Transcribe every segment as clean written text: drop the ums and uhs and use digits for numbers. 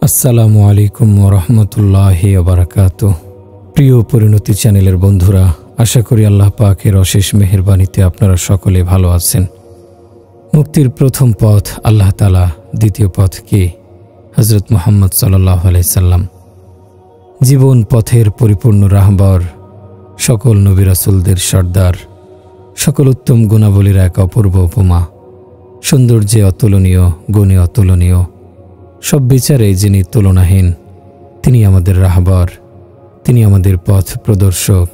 আসসালামু আলাইকুম ওয়া রাহমাতুল্লাহি ওয়া বারাকাতুহু। প্রিয় পরিণতি চ্যানেলের বন্ধুরা, আশা করি আল্লাহ পাকের অশেষ মেহেরবানিতে আপনারা সকলে ভালো আছেন। মুক্তির প্রথম পথ আল্লাহ তাআলা, দ্বিতীয় পথ কি? হযরত মুহাম্মদ সাল্লাল্লাহু আলাইহি সাল্লাম। জীবন পথের পরিপূর্ণ রাহবার, সকল নবী রাসূলদের সর্দার, সকল উত্তম গুণাবলীর এক অপূর্ব উপমা, সৌন্দর্যে অতুলনীয়, গুণে অতুলনীয়, সব বিচারে যিনি তুলনাহীন, তিনি আমাদের রাহবার, তিনি আমাদের পথ প্রদর্শক,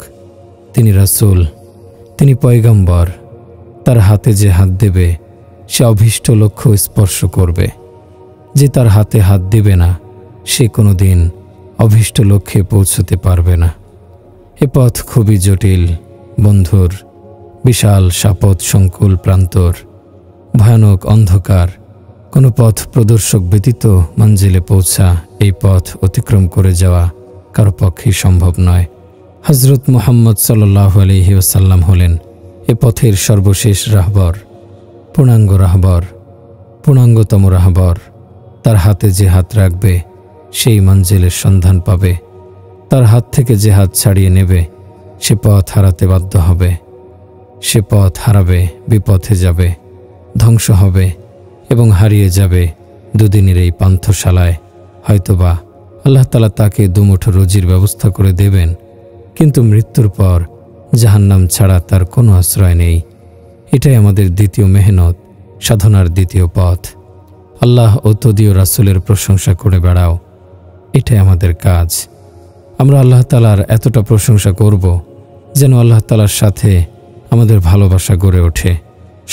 তিনি রাসূল, তিনি পয়গম্বর। তার হাতে যে হাত দেবে সে অভীষ্ট লক্ষ্য স্পর্শ করবে, যে তার হাতে হাত দেবে না সে কোনো দিন অভীষ্ট লক্ষ্যে পৌঁছতে পারবে না। এ পথ খুবই জটিল বন্ধুর, বিশাল সাপথ সংকুল প্রান্তর, ভয়ানক অন্ধকার। কোনো পথ প্রদর্শক ব্যতীত মঞ্জিলে পৌঁছা, এই পথ অতিক্রম করে যাওয়া কারো পক্ষেই সম্ভব নয়। হযরত মুহাম্মদ সাল্লাল্লাহু আলাইহি ওয়াসাল্লাম হলেন এ পথের সর্বশেষ রাহবার, পূর্ণাঙ্গ রাহবার, পূর্ণাঙ্গতম রাহবার। তার হাতে যে হাত রাখবে সেই মঞ্জিলের সন্ধান পাবে, তার হাত থেকে যে হাত ছাড়িয়ে নেবে সে পথ হারাতে বাধ্য হবে, সে পথ হারাবে, বিপথে যাবে, ধ্বংস হবে এবং হারিয়ে যাবে দুদিনের এই পান্থশালায়। হয়তোবা আল্লাহ তাআলা তাকে দুমুঠো রুজির ব্যবস্থা করে দেবেন, কিন্তু মৃত্যুর পর জাহান্নাম ছাড়া তার কোনো আশ্রয় নেই। এটাই আমাদের দ্বিতীয় মেহনত, সাধনার দ্বিতীয় পথ। আল্লাহ ও তদীয় রাসূলের প্রশংসা করে বেড়াও, এটাই আমাদের কাজ। আমরা আল্লাহ তাআলার এতটা প্রশংসা করব যেন আল্লাহ তাআলার সাথে আমাদের ভালোবাসা গড়ে ওঠে,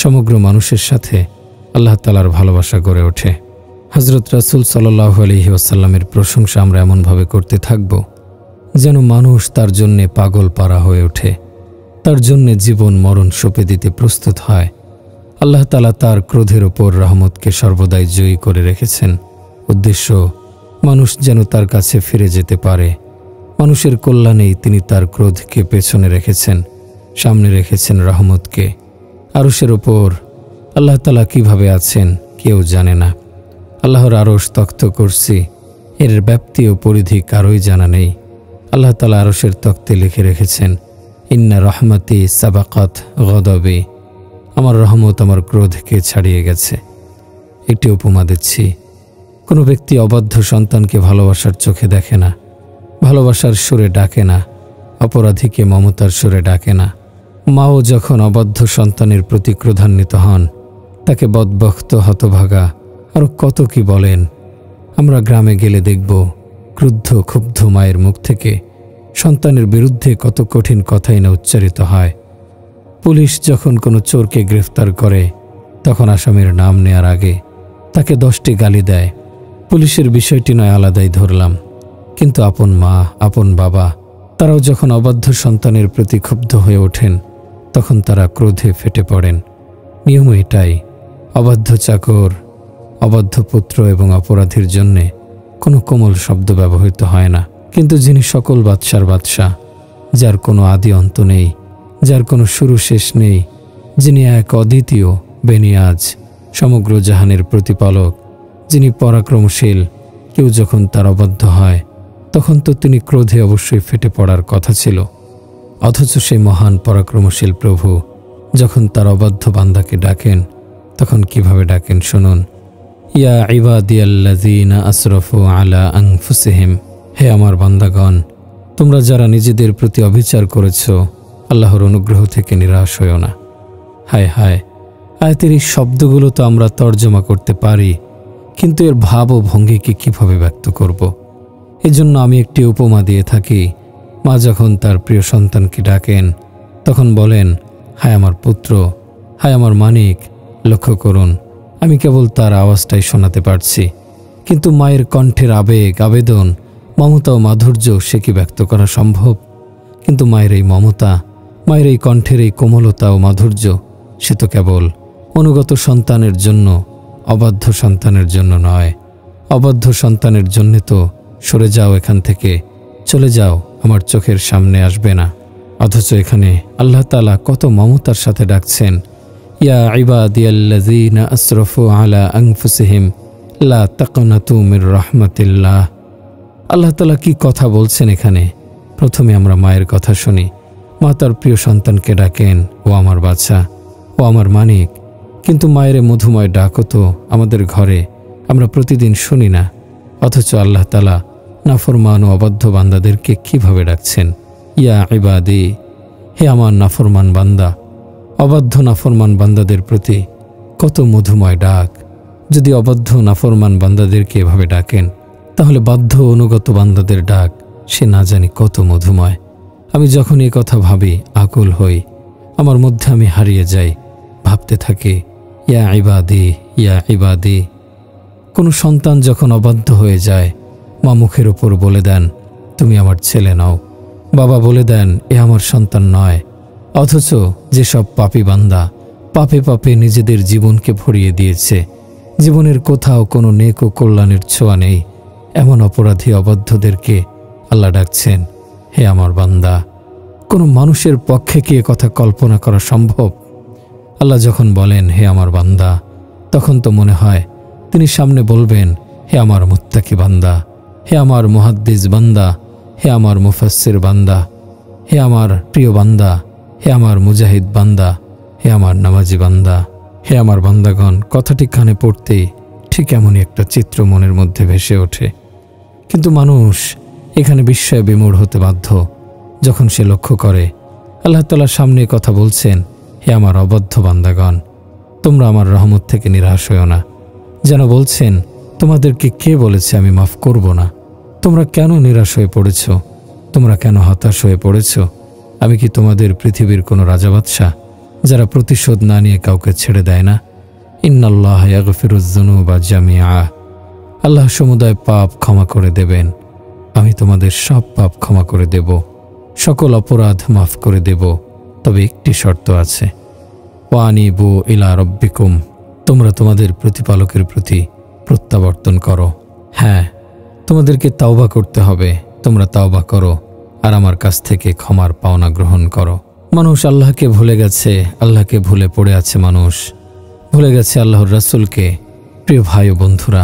সমগ্র মানুষের সাথে আল্লাহ তাআলার ভালোবাসা গড়ে ওঠে। হযরত রাসূল সাল্লাল্লাহু আলাইহি ওয়াসাল্লামের প্রশংসা আমরা এমনভাবে করতে থাকব যেন মানুষ তার জন্যে পাগল পারা হয়ে ওঠে, তার জন্যে জীবন মরণ সঁপে দিতে প্রস্তুত হয়। আল্লাহ তাআলা তার ক্রোধের ওপর রহমতকে সর্বদাই জয়ী করে রেখেছেন। উদ্দেশ্য মানুষ যেন তার কাছে ফিরে যেতে পারে। মানুষের কল্যাণেই তিনি তার ক্রোধকে পেছনে রেখেছেন, সামনে রেখেছেন রহমতকে। আরশের ওপর আল্লাহ তাআলা কিভাবে আছেন কেউ জানে না। আল্লাহর আরশ তখ্ত কুরসি, এর ব্যাপ্তি ও পরিধি কারোই জানা নেই। আল্লাহ তাআলা আরশের তখ্তে লিখে রেখেছেন, ইন্না রহমতি সাবাকাত গদবি, আমার রহমত আমার ক্রোধকে ছাড়িয়ে গেছে। একটি উপমা দিচ্ছি। কোনো ব্যক্তি অবাধ্য সন্তানকে ভালোবাসার চোখে দেখে না, ভালোবাসার সুরে ডাকে না, অপরাধীকে মমতার সুরে ডাকে না। মাও যখন অবাধ্য সন্তানের প্রতি ক্রোধান্বিত হন, তাকে বদবখ্ত, হতভাগা, আরও কত কি বলেন। আমরা গ্রামে গেলে দেখব ক্রুদ্ধ ক্ষুব্ধ মায়ের মুখ থেকে সন্তানের বিরুদ্ধে কত কঠিন কথাই না উচ্চারিত হয়। পুলিশ যখন কোনো চোরকে গ্রেফতার করে তখন আসামির নাম নেয়ার আগে তাকে 10টি গালি দেয়। পুলিশের বিষয়টি নয় আলাদাই ধরলাম, কিন্তু আপন মা, আপন বাবা, তারাও যখন অবাধ্য সন্তানের প্রতি ক্ষুব্ধ হয়ে ওঠেন তখন তারা ক্রোধে ফেটে পড়েন। নিয়ম এটাই, অবাধ্য চাকর, অবাধ্য পুত্র এবং অপরাধীর জন্যে কোনো কোমল শব্দ ব্যবহৃত হয় না। কিন্তু যিনি সকল বাদশার বাদশাহ, যার কোনো আদি অন্ত নেই, যার কোনো শুরু শেষ নেই, যিনি এক অদ্বিতীয়, বেনিয়াজ, সমগ্র জাহানের প্রতিপালক, যিনি পরাক্রমশীল, কেউ যখন তার অবাধ্য হয় তখন তো তিনি ক্রোধে অবশ্যই ফেটে পড়ার কথা ছিল। অথচ সেই মহান পরাক্রমশীল প্রভু যখন তার অবাধ্য বান্দাকে ডাকেন তখন কিভাবে ডাকেন শুনুন। ইয়া ইবাদিয়াল্লাযীনা আসরাফু আলা আনফুসিহিম, হে আমার বান্দাগণ, তোমরা যারা নিজেদের প্রতি অবিচার করেছ, আল্লাহর অনুগ্রহ থেকে নিরাশ হইও না। হায় হায়, আয়াতের এই শব্দগুলো তো আমরা তর্জমা করতে পারি, কিন্তু এর ভাব ও ভঙ্গিকে কিভাবে ব্যক্ত করব? এজন্য আমি একটি উপমা দিয়ে থাকি। মা যখন তার প্রিয় সন্তানকে ডাকেন তখন বলেন, হায় আমার পুত্র, হায় আমার মানিক। লক্ষ্য করুন, আমি কেবল তার আওয়াজটাই শোনাতে পারছি, কিন্তু মায়ের কণ্ঠের আবেগ, আবেদন, মমতা ও মাধুর্য সে কি ব্যক্ত করা সম্ভব? কিন্তু মায়ের এই মমতা, মায়ের এই কণ্ঠের এই কোমলতা ও মাধুর্য সে তো কেবল অনুগত সন্তানের জন্য, অবাধ্য সন্তানের জন্য নয়। অবাধ্য সন্তানের জন্যে তো সরে যাও, এখান থেকে চলে যাও, আমার চোখের সামনে আসবে না। অথচ এখানে আল্লাহ তাআলা কত মমতার সাথে ডাকছেন, ইয়া ইবাদিয়াল্লাযীনা আসরাফু আলা আনফুসিহিম লা তাকনাতু মির রাহমাতিল্লাহ। আল্লাহ তাআলা কি কথা বলছেন এখানে? প্রথমে আমরা মায়ের কথা শুনি। মা তার প্রিয় সন্তানকে ডাকেন, ও আমার বাচ্চা, ও আমার মানিক। কিন্তু মায়ের মধুময় ডাকও তো আমাদের ঘরে আমরা প্রতিদিন শুনি না। অথচ আল্লাহ তাআলা নাফরমান ও অবাধ্য বান্দাদেরকে কিভাবে ডাকছেন? ইয়া ইবাদি, হে আমার নাফরমান বান্দা। অবাধ্য নাফরমান বান্দাদের প্রতি কত মধুময় ডাক। যদি অবাধ্য নাফরমান বান্দাদেরকে এভাবে ডাকেন, তাহলে বাধ্য অনুগত বান্দাদের ডাক সে না জানি কত মধুময়। আমি যখন এই কথা ভাবি আকুল হই, আমার মধ্যে আমি হারিয়ে যাই, ভাবতে থাকি ইয়া ইবাদি, ইয়া ইবাদি। কোনো সন্তান যখন অবাধ্য হয়ে যায়, মা মুখের উপর বলে দেন তুমি আমার ছেলে নও, বাবা বলে দেন এ আমার সন্তান নয়। অথচ যেসব পাপী বান্দা পাপে পাপে নিজেদের জীবনকে ভরিয়ে দিয়েছে, জীবনের কোথাও কোনো নেক ও কল্যাণের ছোঁয়া নেই, এমন অপরাধী অবাধ্যদেরকে আল্লাহ ডাকছেন হে আমার বান্দা। কোনো মানুষের পক্ষে কি এ কথা কল্পনা করা সম্ভব? আল্লাহ যখন বলেন হে আমার বান্দা, তখন তো মনে হয় তিনি সামনে বলবেন হে আমার মুত্তাকি বান্দা, হে আমার মুহাদ্দিস বান্দা, হে আমার মুফাসসির বান্দা, হে আমার প্রিয় বান্দা, হে আমার মুজাহিদ বান্দা, হে আমার নামাজি বান্দা, হে আমার বান্দাগণ। কথাটি কানে পড়তেই ঠিক এমনই একটা চিত্র মনের মধ্যে ভেসে ওঠে। কিন্তু মানুষ এখানে বিস্ময়ে বিমূঢ় হতে বাধ্য যখন সে লক্ষ্য করে আল্লাহ তাআলার সামনে কথা বলছেন হে আমার অবাধ্য বান্দাগণ, তোমরা আমার রহমত থেকে নিরাশ হও না। যেন বলছেন তোমাদেরকে কে বলেছে আমি মাফ করব না? তোমরা কেন নিরাশ হয়ে পড়েছ? তোমরা কেন হতাশ হয়ে পড়েছ? আমি কি তোমাদের পৃথিবীর কোনো রাজা বাদশাহ যারা প্রতিশোধ না নিয়ে কাউকে ছেড়ে দেয় না? ইন্নাল্লাহা ইয়াগফিরুয যুনুবা জামিআ। আল্লাহ সমুদায় পাপ ক্ষমা করে দেবেন। আমি তোমাদের সব পাপ ক্ষমা করে দেব, সকল অপরাধ মাফ করে দেব। তবে একটি শর্ত আছে, ওয়ানিবু ইলা রাব্বিকুম, তোমরা তোমাদের প্রতিপালকের প্রতি প্রত্যাবর্তন করো। হ্যাঁ, তোমাদেরকে তাওবা করতে হবে। তোমরা তাওবা করো আর আমার কাছ থেকে ক্ষমার পাওনা গ্রহণ করো। মানুষ আল্লাহকে ভুলে গেছে, আল্লাহকে ভুলে পড়ে আছে। মানুষ ভুলে গেছে আল্লাহর রাসূলকে। প্রিয় ভাই ও বন্ধুরা,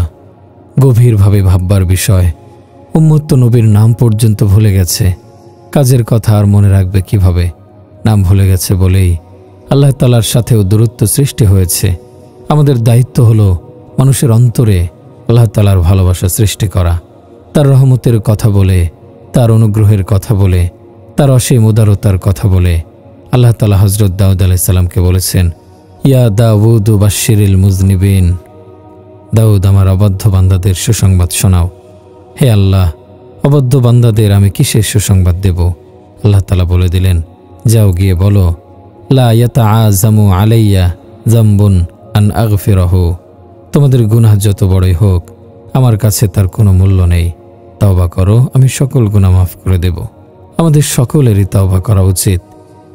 গভীরভাবে ভাববার বিষয়, উম্মত তো নবীর নাম পর্যন্ত ভুলে গেছে। কাজের কথা আর মনে রাখবে কিভাবে? নাম ভুলে গেছে বলেই আল্লাহ তাআলার সাথেও দূরত্ব সৃষ্টি হয়েছে। আমাদের দায়িত্ব হলো মানুষের অন্তরে আল্লাহ তাআলার ভালোবাসা সৃষ্টি করা, তার রহমতের কথা বলে, তার অনুগ্রহের কথা বলে, তার অসীম উদারতার কথা বলে। আল্লাহ তাআলা হযরত দাউদ আলাইহিস সালামকে বলেছেন, ইয়া দাউদ বাশশিরিল মুযনিবিন, দাউদ আমার অবাধ্য বান্দাদের সুসংবাদ শোনাও। হে আল্লাহ, অবাধ্য বান্দাদের আমি কিসের সুসংবাদ দেব? আল্লাহ তাআলা বলে দিলেন, যাও গিয়ে বলো, লা ইয়াতাআযামু আলাইয়া যামবুন আন আগফিরাহু, তোমাদের গুনাহ যত বড়ই হোক আমার কাছে তার কোনো মূল্য নেই। তওবা করো, আমি সকল গুনাহ মাফ করে দেব। আমাদের সকলেরই তওবা করা উচিত।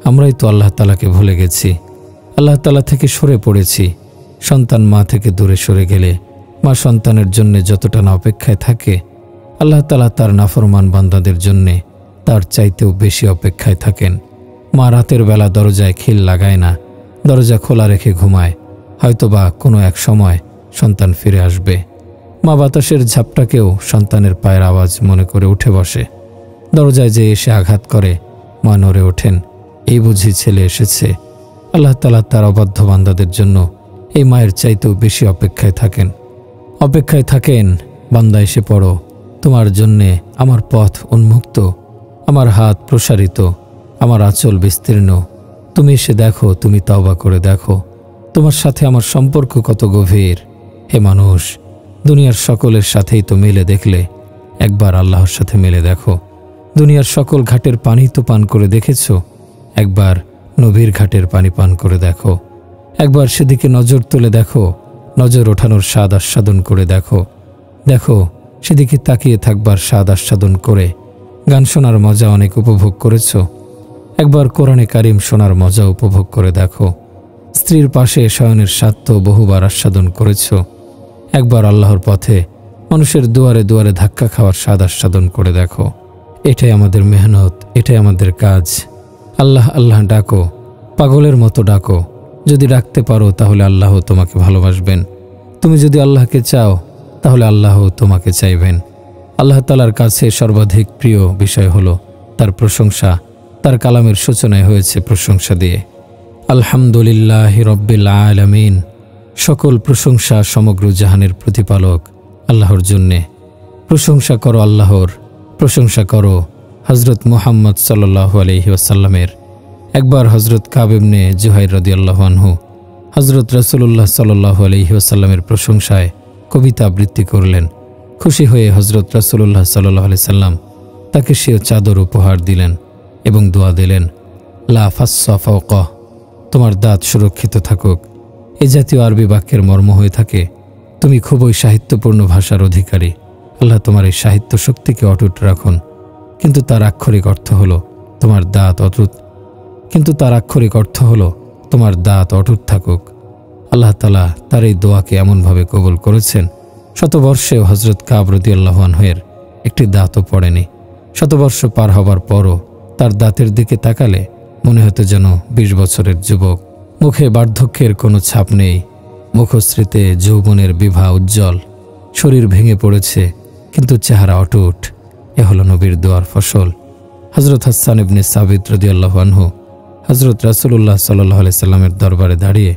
আমরাই তো আল্লাহ তাআলাকে ভুলে গেছি, আল্লাহ তাআলা থেকে সরে পড়েছি। সন্তান মা থেকে দূরে সরে গেলে মা সন্তানের জন্য যতটা না অপেক্ষায় থাকে, আল্লাহ তাআলা তার নাফরমান বান্দাদের জন্যে তার চাইতেও বেশি অপেক্ষায় থাকেন। মা রাতের বেলা দরজায় খিল লাগায় না, দরজা খোলা রেখে ঘুমায়। হয়তোবা কোনো এক সময় সন্তান ফিরে আসবে। মা বাতাসের ঝাপটাকেও সন্তানের পায়ের আওয়াজ মনে করে উঠে বসে। দরজায় যে এসে আঘাত করে মা নড়ে ওঠেন, এই বুঝি ছেলে এসেছে। আল্লাহ তাআলা তার অবাধ্য বান্দাদের জন্য এই মায়ের চাইতেও বেশি অপেক্ষায় থাকেন। বান্দা এসে পড়ো, তোমার জন্যে আমার পথ উন্মুক্ত, আমার হাত প্রসারিত, আমার আঁচল বিস্তীর্ণ। তুমি এসে দেখো, তুমি তওবা করে দেখো, তোমার সাথে আমার সম্পর্ক কত গভীর। হে মানুষ, দুনিয়ার সকলের সাথেই তো মেলে দেখলে, একবার আল্লাহর সাথে মেলে দেখো। দুনিয়ার সকল ঘাটের পানি তো পান করে দেখেছ, একবার নবীর ঘাটের পানি পান করে দেখো। একবার সেদিকে নজর তুলে দেখো, নজর ওঠানোর স্বাদ আস্বাদন করে দেখো। দেখো সেদিকে তাকিয়ে থাকবার স্বাদ আস্বাদন করে গান শোনার মজা অনেক উপভোগ করেছ। একবার কোরআনে কারিম শোনার মজা উপভোগ করে দেখো। স্ত্রীর পাশে শয়নের স্বাদ তো বহুবার আস্বাদন করেছ। একবার আল্লাহর পথে মানুষের দুয়ারে দুয়ারে ধাক্কা খাওয়ার স্বাদ আস্বাদন করে দেখো। এটাই আমাদের মেহনত, এটাই আমাদের কাজ। আল্লাহ আল্লাহ ডাকো, পাগলের মতো ডাকো। যদি ডাকতে পারো তাহলে আল্লাহ তোমাকে ভালোবাসবেন। তুমি যদি আল্লাহকে চাও তাহলে আল্লাহ তোমাকে চাইবেন। আল্লাহ তাআলার কাছে সর্বাধিক প্রিয় বিষয় হলো তার প্রশংসা। তার কালামের সূচনায় হয়েছে প্রশংসা দিয়ে। আলহামদুলিল্লাহি রব্বিল আলামিন। সকল প্রশংসা সমগ্র জাহানের প্রতিপালক আল্লাহর জন্যে। প্রশংসা করো আল্লাহর, প্রশংসা করো হযরত মুহাম্মদ সাল্লাল্লাহু আলাইহি ওয়াসাল্লামের। একবার হযরত কাব ইবনে জুহাইর রাদিয়াল্লাহু আনহু হযরত রাসূলুল্লাহ সাল্লাল্লাহু আলাইহি ওয়াসাল্লামের প্রশংসায় কবিতা আবৃত্তি করলেন। খুশি হয়ে হযরত রাসূলুল্লাহ সাল্লাল্লাহু আলাইহি সাল্লাম তাকে সে চাদর উপহার দিলেন এবং দোয়া দিলেন, লা ফাসসা ফাওকা, তোমার দাঁত সুরক্ষিত থাকুক। এ জাতীয় আরবি বাক্যের মর্ম হয়ে থাকে, তুমি খুবই সাহিত্যপূর্ণ ভাষার অধিকারী, আল্লাহ তোমার এই সাহিত্য শক্তিকে অটুট রাখুন। কিন্তু তার আক্ষরিক অর্থ হলো তোমার দাঁত অটুট থাকুক। আল্লাহ তাআলা তার এই দোয়াকে এমনভাবে কবুল করেছেন, শতবর্ষেও হযরত কাব রাদিয়াল্লাহু আনহুর একটি দাঁতও পড়েনি। শতবর্ষ পার হবার পরও তার দাঁতের দিকে তাকালে মনে হতো যেন 20 বছরের যুবক। মুখে বার্ধক্যের কোনো ছাপ নেই, মুখশ্রীতে যৌবনের বিভা উজ্জ্বল। শরীর ভেঙে পড়েছে কিন্তু চেহারা অটুট। এ হলো নবীর দোয়ার ফসল। হযরত হাসান ইবনে সাবিত রাদিয়াল্লাহু আনহু হযরত রাসূলুল্লাহ সাল্লাল্লাহু আলাইহি সাল্লামের দরবারে দাঁড়িয়ে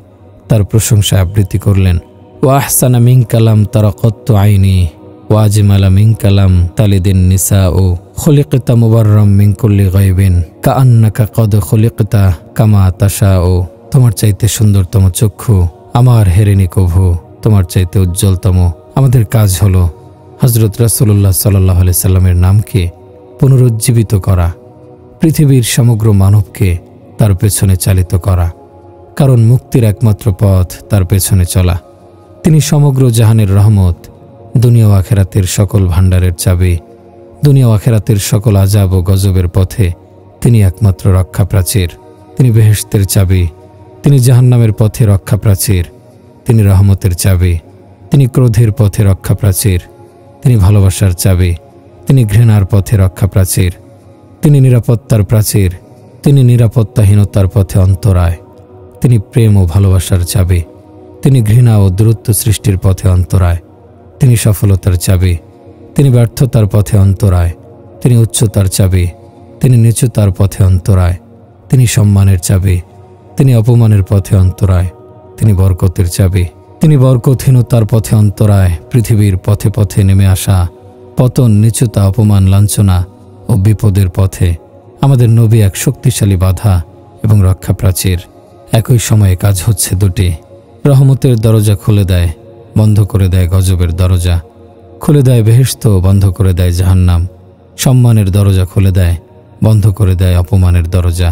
তার প্রশংসা আবৃত্তি করলেন। ওয়া আহসানা মিন কালাম তারাকাতু আইনি ওয়া আজমালা মিন কালাম তালিদিন নিসাউ খুলিকতা মুবাররাম মিন কুল্লি গায়বিন কাআন্নাকা কদ খুলিকতা কামা তাশাউ। তোমার চাইতে সুন্দরতম চক্ষু আমার হেরেনি কভু, তোমার চাইতে উজ্জ্বলতম। আমাদের কাজ হলো হযরত রাসূলুল্লাহ সাল্লাল্লাহু আলাইহি সাল্লামের নামকে পুনরুজ্জীবিত করা, পৃথিবীর সমগ্র মানবকে তার পেছনে চালিত করা, কারণ মুক্তির একমাত্র পথ তার পেছনে চলা। তিনি সমগ্র জাহানের রহমত, দুনিয়া ও আখিরাতের সকল ভাণ্ডারের চাবি। দুনিয়া ও আখিরাতের সকল আযাব ও গজবের পথে তিনি একমাত্র রক্ষা প্রাচীর। তিনি বেহেশতের চাবি, তিনি জাহান্নামের পথে রক্ষা প্রাচীর। তিনি রহমতের চাবি, তিনি ক্রোধের পথে রক্ষা প্রাচীর। তিনি ভালোবাসার চাবি, তিনি ঘৃণার পথে রক্ষা প্রাচীর। তিনি নিরাপত্তার প্রাচীর, তিনি নিরাপত্তাহীনতার পথে অন্তরায়। তিনি প্রেম ও ভালোবাসার চাবি, তিনি ঘৃণা ও দূরত্ব সৃষ্টির পথে অন্তরায়। তিনি সফলতার চাবি, তিনি ব্যর্থতার পথে অন্তরায়। তিনি উচ্চতার চাবি, তিনি নিচুতার পথে অন্তরায়। তিনি সম্মানের চাবি, তিনি অপমানের পথে অন্তরায়। তিনি বরকতের চাবি, তিনি বরকতহীনতার পথে অন্তরায়। পৃথিবীর পথে পথে নেমে আসা পতন, নিচুতা, অপমান, লাঞ্ছনা ও বিপদের পথে আমাদের নবী এক শক্তিশালী বাধা এবং রক্ষা প্রাচীর। একই সময়ে কাজ হচ্ছে দুটি। রহমতের দরজা খুলে দেয়, বন্ধ করে দেয় গজবের দরজা। খুলে দেয় বেহেশত, বন্ধ করে দেয় জাহান্নাম। সম্মানের দরজা খুলে দেয়, বন্ধ করে দেয় অপমানের দরজা।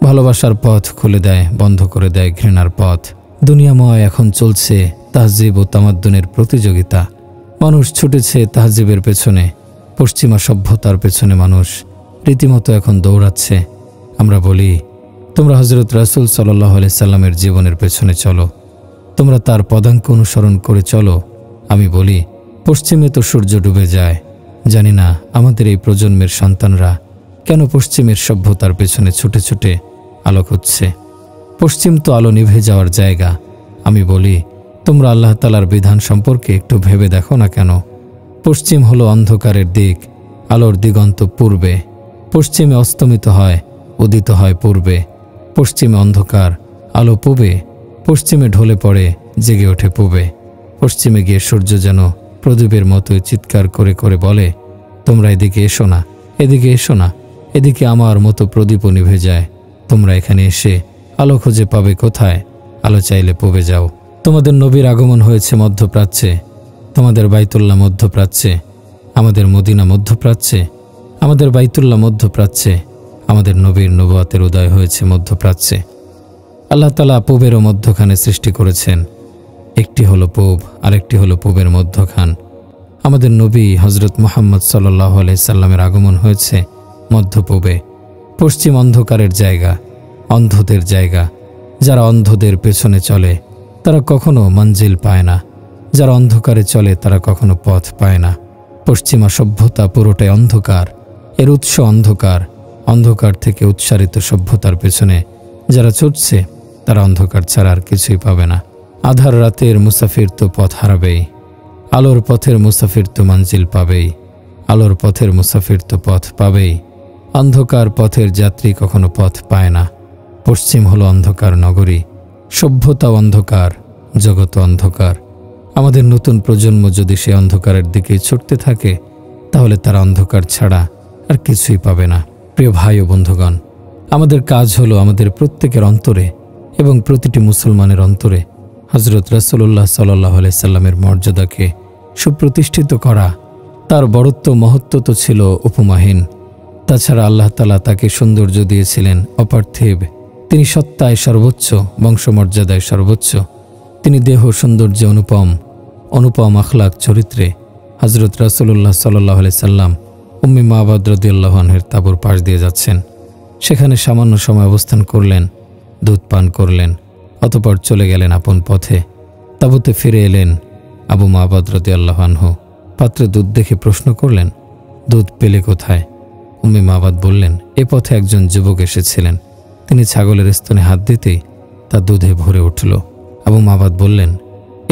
ভালোবাসার পথ খুলে দেয়, বন্ধ করে দেয় ঘৃণার পথ। দুনিয়াময় এখন চলছে তাহজিব ও তামাদ্দুনের প্রতিযোগিতা। মানুষ ছুটেছে তাহজিবের পেছনে, পশ্চিমা সভ্যতার পেছনে মানুষ রীতিমতো এখন দৌড়াচ্ছে। আমরা বলি, তোমরা হযরত রাসূল সাল্লাল্লাহু আলাইহি সাল্লামের জীবনের পেছনে চলো, তোমরা তার পদাঙ্ক অনুসরণ করে চলো। আমি বলি, পশ্চিমে তো সূর্য ডুবে যায়। জানি না আমাদের এই প্রজন্মের সন্তানরা কেন পশ্চিমের সভ্যতার পেছনে ছুটে ছুটে আলোক হচ্ছে। পশ্চিম তো আলো নিভে যাওয়ার জায়গা। আমি বলি, তোমরা আল্লাহ তাআলার বিধান সম্পর্কে একটু ভেবে দেখো না কেন। পশ্চিম হলো অন্ধকারের দিক, আলোর দিগন্ত পূর্বে। পশ্চিমে অস্তমিত হয়, উদিত হয় পূর্বে। পশ্চিমে অন্ধকার, আলো পূবে। পশ্চিমে ঢলে পড়ে, জেগে ওঠে পূবে। পশ্চিমে গিয়ে সূর্য যেন প্রদীপের মতোই চিৎকার করে করে বলে, তোমরা এদিকে এসো না, এদিকে এসো না, এদিকে আমার মতো প্রদীপও নিভে যায়। তোমরা এখানে এসে আলো খুঁজে পাবে কোথায়? আলো চাইলে পূবে যাও। তোমাদের নবীর আগমন হয়েছে মধ্যপ্রাচ্যে, তোমাদের বাইতুল্লাহ মধ্যপ্রাচ্যে, আমাদের মদিনা মধ্যপ্রাচ্যে, আমাদের বাইতুল্লাহ মধ্যপ্রাচ্যে, আমাদের নবীর নবুয়াতের উদয় হয়েছে মধ্যপ্রাচ্যে। আল্লাহ তাআলা পূবেরও মধ্যখানে সৃষ্টি করেছেন। একটি হলো পূব, আরেকটি হলো পূবের মধ্যখান। আমাদের নবী হযরত মুহাম্মদ সাল্লাল্লাহু আলাইহি সাল্লামের আগমন হয়েছে মধ্যপূবে। পশ্চিম অন্ধকারের জায়গা, অন্ধদের জায়গা। যারা অন্ধদের পেছনে চলে তারা কখনো মঞ্জিল পায় না, যারা অন্ধকারে চলে তারা কখনো পথ পায় না। পশ্চিমা সভ্যতা পুরোটাই অন্ধকার, এর উৎস অন্ধকার। অন্ধকার থেকে উৎসারিত সভ্যতার পেছনে যারা ছুটছে তারা অন্ধকার ছাড়া আর কিছুই পাবে না। আধার রাতের মুসাফির তো পথ হারাবেই। আলোর পথের মুসাফির তো মঞ্জিল পাবেই, আলোর পথের মুসাফির তো পথ পাবেই। অন্ধকার পথের যাত্রী কখনো পথ পায় না। পশ্চিম হলো অন্ধকার নগরী, সভ্যতা অন্ধকার, জগৎ অন্ধকার। আমাদের নতুন প্রজন্ম যদি সে অন্ধকারের দিকে ছুটতে থাকে, তাহলে তারা অন্ধকার ছাড়া আর কিছুই পাবে না। প্রিয় ভাই ও বন্ধুগণ, আমাদের কাজ হলো আমাদের প্রত্যেকের অন্তরে এবং প্রতিটি মুসলমানের অন্তরে হযরত রাসূলুল্লাহ সাল্লাল্লাহু আলাইহি সাল্লামের মর্যাদাকে সুপ্রতিষ্ঠিত করা। তার বড়ত্ব মহত্ব তো ছিল উপমাহীন। তাছাড়া আল্লাহ তাআলা তাকে সৌন্দর্য দিয়েছিলেন অপার্থিব। তিনি সত্তায় সর্বোচ্চ, বংশমর্যাদায় সর্বোচ্চ। তিনি দেহ সৌন্দর্যে অনুপম, অনুপম আখলাক চরিত্রে। হযরত রাসূলুল্লাহ সাল্লাল্লাহু আলাইহি সাল্লাম উম্মে মাবাদ রাদিয়াল্লাহু আনহার তাঁবুর পাশ দিয়ে যাচ্ছেন। সেখানে সামান্য সময় অবস্থান করলেন, দুধ পান করলেন, অতঃপর চলে গেলেন আপন পথে। তাঁবুতে ফিরে এলেন আবু মাবাদ রাদিয়াল্লাহু আনহু। পাত্রে দুধ দেখে প্রশ্ন করলেন, দুধ পেলে কোথায়? উম্মে মাবাদ বললেন, এ পথে একজন যুবক এসেছিলেন, তিনি ছাগলের স্তনে হাত দিতেই তা দুধে ভরে উঠল। আবু মাবাদ বললেন,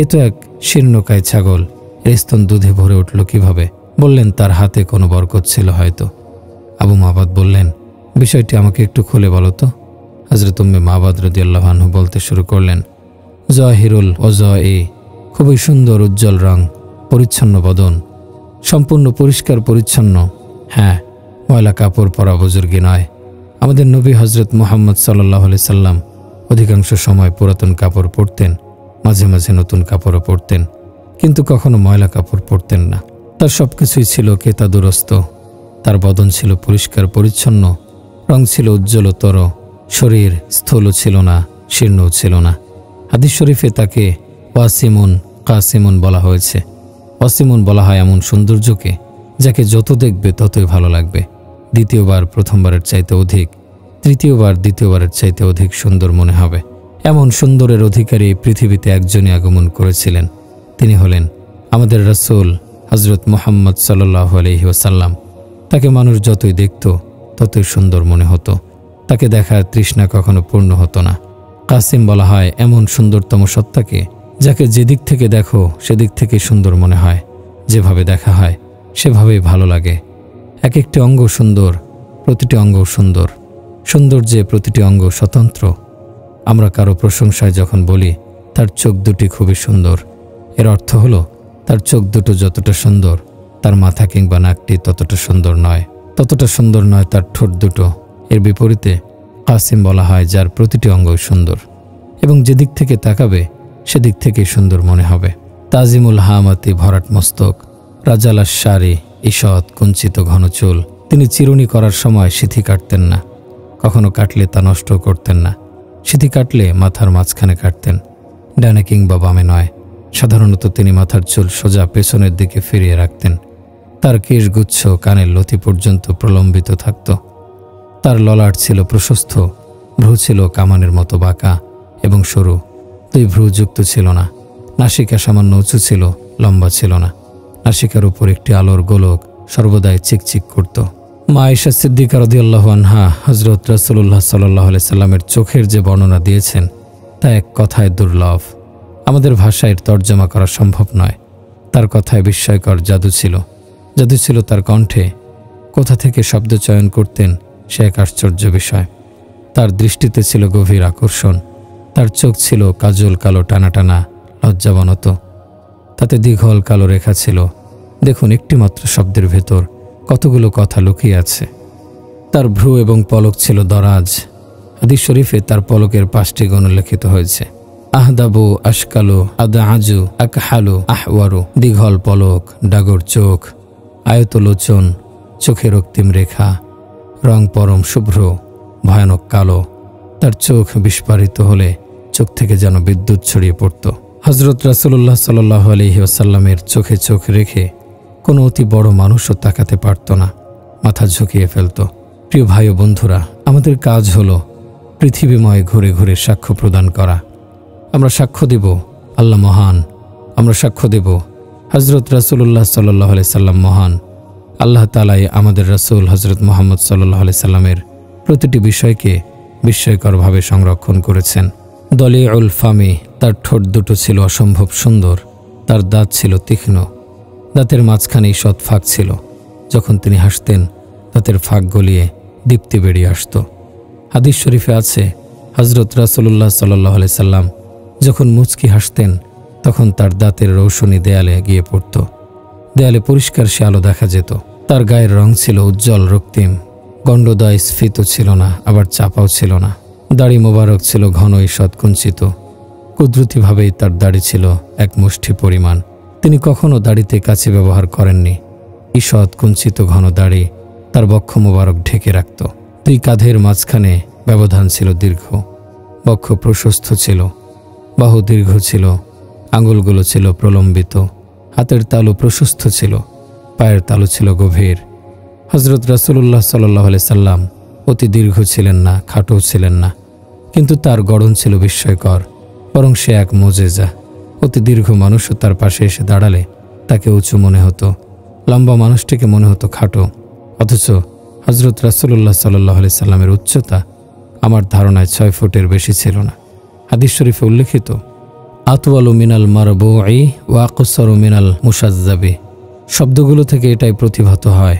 এ তো এক শীর্ণকায় ছাগল, এর স্তন দুধে ভরে উঠল কিভাবে? বললেন, তার হাতে কোনো বরকত ছিল হয়তো। আবু মাবাদ বললেন, বিষয়টি আমাকে একটু খুলে বলো তো। হযরত উম্মে মাবাদ রাদিয়াল্লাহু আনহু বলতে শুরু করলেন, জাহিরুল ওয়াজাই, খুবই সুন্দর উজ্জ্বল রং, পরিচ্ছন্ন বদন, সম্পূর্ণ পরিষ্কার পরিচ্ছন্ন। হ্যাঁ, ময়লা কাপড় পরা বুজুর্গি নয়। আমাদের নবী হযরত মুহাম্মদ সাল্লাল্লাহু আলাইহি সাল্লাম অধিকাংশ সময় পুরাতন কাপড় পরতেন, মাঝে মাঝে নতুন কাপড়ও পরতেন, কিন্তু কখনো ময়লা কাপড় পরতেন না। তার সবকিছুই ছিল কেতাদুরস্ত। তার বদন ছিল পরিষ্কার পরিচ্ছন্ন, রং ছিল উজ্জ্বলতর, শরীর স্থূল ছিল না, শীর্ণও ছিল না। হাদিস শরীফে তাকে ওয়াসিমুন কাসিমুন বলা হয়েছে। ওয়াসিমুন বলা হয় এমন সৌন্দর্যকে যাকে যত দেখবে ততই ভালো লাগবে। দ্বিতীয়বার প্রথমবারের চাইতে অধিক, তৃতীয়বার দ্বিতীয়বারের চাইতে অধিক সুন্দর মনে হবে। এমন সুন্দরের অধিকারী পৃথিবীতে একজনই আগমন করেছিলেন। তিনি হলেন আমাদের রাসূল হযরত মুহাম্মদ সাল্লাল্লাহু আলাইহি ওয়াসাল্লাম। তাকে মানুষ যতই দেখত ততই সুন্দর মনে হতো। তাকে দেখার তৃষ্ণা কখনো পূর্ণ হতো না। কাসিম বলা হয় এমন সুন্দরতম সত্তাকে যাকে যেদিক থেকে দেখো সেদিক থেকে সুন্দর মনে হয়, যেভাবে দেখা হয় সেভাবেই ভালো লাগে। এক একটি অঙ্গ সুন্দর, প্রতিটি অঙ্গ সুন্দর, সৌন্দর্যে প্রতিটি অঙ্গ স্বতন্ত্র। আমরা কারো প্রশংসায় যখন বলি তার চোখ দুটি খুবই সুন্দর, এর অর্থ হলো তার চোখ দুটো যতটা সুন্দর, তার মাথা কিংবা নাকটি ততটা সুন্দর নয়। ততটা সুন্দর নয় তার ঠোঁট দুটো। এর বিপরীতে কাসিম বলা হয় যার প্রতিটি অঙ্গই সুন্দর এবং যেদিক থেকে তাকাবে সেদিক থেকেই সুন্দর মনে হবে। তাজিমুল হামাতি, ভরাট মস্তক, রাজালাস শাড়ি, ঈষৎ কুঞ্চিত ঘন চুল। তিনি চিরুনি করার সময় সিথি কাটতেন না, কখনো কাটলে তা নষ্ট করতেন না। সিথি কাটলে মাথার মাঝখানে কাটতেন, ডানে কিংবা বামে নয়। সাধারণত তিনি মাথার চুল সোজা পেছনের দিকে ফিরিয়ে রাখতেন। তার কেশগুচ্ছ কানের লতি পর্যন্ত প্রলম্বিত থাকত। তার ললাট ছিল প্রশস্ত, ভ্রু ছিল কামানের মতো বাঁকা এবং সরু, দুই ভ্রু যুক্ত ছিল না। নাসিকা সামান্য উঁচু ছিল, লম্বা ছিল না। নাসিকার উপর একটি আলোর গোলক সর্বদাই চিকচিক করত। মা আয়েশা সিদ্দিকা রাদিয়াল্লাহু আনহা হযরত রাসূলুল্লাহ সাল্লাল্লাহু আলাইহি সাল্লামের চোখের যে বর্ণনা দিয়েছেন তা এক কথায় দুর্লভ। আমাদের ভাষায় তর্জমা করা সম্ভব নয়। তার কথায় বিস্ময়কর জাদু ছিল। জাদু ছিল তার কণ্ঠে। কোথা থেকে শব্দ চয়ন করতেন সে এক আশ্চর্য বিষয়। তার দৃষ্টিতে ছিল গভীর আকর্ষণ। তার চোখ ছিল কাজল কালো, টানা টানা, লজ্জাবনত। তাতে দীঘল কালো রেখা ছিল। দেখুন, একটিমাত্র শব্দের ভেতর কতগুলো কথা লুকিয়ে আছে। তার ভ্রু এবং পলক ছিল দরাজ। হাদিস শরীফে তার পলকের 5টি গুণ উল্লেখিত হয়েছে। আহদাবু, আশকালু, আদাআজু, আকহালু, আহওয়ারু। দীঘল পলক, ডাগর চোখ, আয়তলোচন, চোখে রক্তিম রেখা, রং পরম শুভ্র, ভয়ানক কালো। তার চোখ বিস্ফারিত হলে চোখ থেকে যেন বিদ্যুৎ ছড়িয়ে পড়ত। হযরত রাসূলুল্লাহ সাল্লাল্লাহু আলাইহি ওয়াসাল্লামের চোখে চোখ রেখে কোনো অতি বড় মানুষও তাকাতে পারত না, মাথা ঝুঁকিয়ে ফেলত। প্রিয় ভাই ও বন্ধুরা, আমাদের কাজ হলো পৃথিবীময় ঘুরে ঘুরে সাক্ষ্য প্রদান করা। আমরা সাক্ষ্য দেব আল্লাহ মহান, আমরা সাক্ষ্য দেব হযরত রাসূলুল্লাহ সাল্লাল্লাহু আলাইহি সাল্লাম মহান। আল্লাহ তাআলাই আমাদের রাসূল হযরত মুহাম্মদ সাল্লাল্লাহু আলাইহি সাল্লামের প্রতিটি বিষয়কে বিস্ময়করভাবে সংরক্ষণ করেছেন। দলিউল ফামি, তার ঠোঁট দুটো ছিল অসম্ভব সুন্দর। তার দাঁত ছিল তীক্ষ্ণ, দাঁতের মাঝখানে ঈষৎ ফাঁক ছিল। যখন তিনি হাসতেন দাঁতের ফাঁক গলিয়ে দীপ্তি বেরিয়ে আসত। হাদিস শরীফে আছে, হযরত রাসূলুল্লাহ সাল্লাল্লাহু আলাইহি সাল্লাম যখন মুচকি হাসতেন তখন তার দাঁতের রৌশনি দেয়ালে গিয়ে পড়ত। দেয়ালে পরিষ্কার সে আলো দেখা যেত। তার গায়ের রং ছিল উজ্জ্বল রক্তিম, গণ্ডদয় স্ফীত ছিল না, আবার চাপাও ছিল না। দাড়ি মোবারক ছিল ঘন ঈষৎ কুঞ্চিত। কুদরতিভাবেই তার দাড়ি ছিল এক মুষ্টি পরিমাণ। তিনি কখনো দাড়িতে কাঁচি ব্যবহার করেননি। ঈষৎ কুঞ্চিত ঘন দাড়ি তার বক্ষ মোবারক ঢেকে রাখত। দুই কাঁধের মাঝখানে ব্যবধান ছিল দীর্ঘ, বক্ষ প্রশস্ত ছিল, বাহু দীর্ঘ ছিল, আঙুলগুলো ছিল প্রলম্বিত, হাতের তালু প্রশস্ত ছিল, পায়ের তালু ছিল গভীর। হযরত রাসূলুল্লাহ সাল্লাল্লাহু আলাইহি সাল্লাম অতি দীর্ঘ ছিলেন না, খাটো ছিলেন না, কিন্তু তার গড়ন ছিল বিস্ময়কর, বরং সে এক মুজিজা। অতি দীর্ঘ মানুষও তার পাশে এসে দাঁড়ালে তাকে উঁচু মনে হতো, লম্বা মানুষটিকে মনে হতো খাটো। অথচ হযরত রাসূলুল্লাহ সাল্লাল্লাহু আলাইহি সাল্লামের উচ্চতা আমার ধারণায় 6 ফুটের বেশি ছিল না। হাদিস শরীফে উল্লেখিত, আতওয়ালু মিনাল মারবুই ওয়া আকসারু মিনাল মুশাজ্জাবি শব্দগুলো থেকে এটাই প্রতিভাত হয়।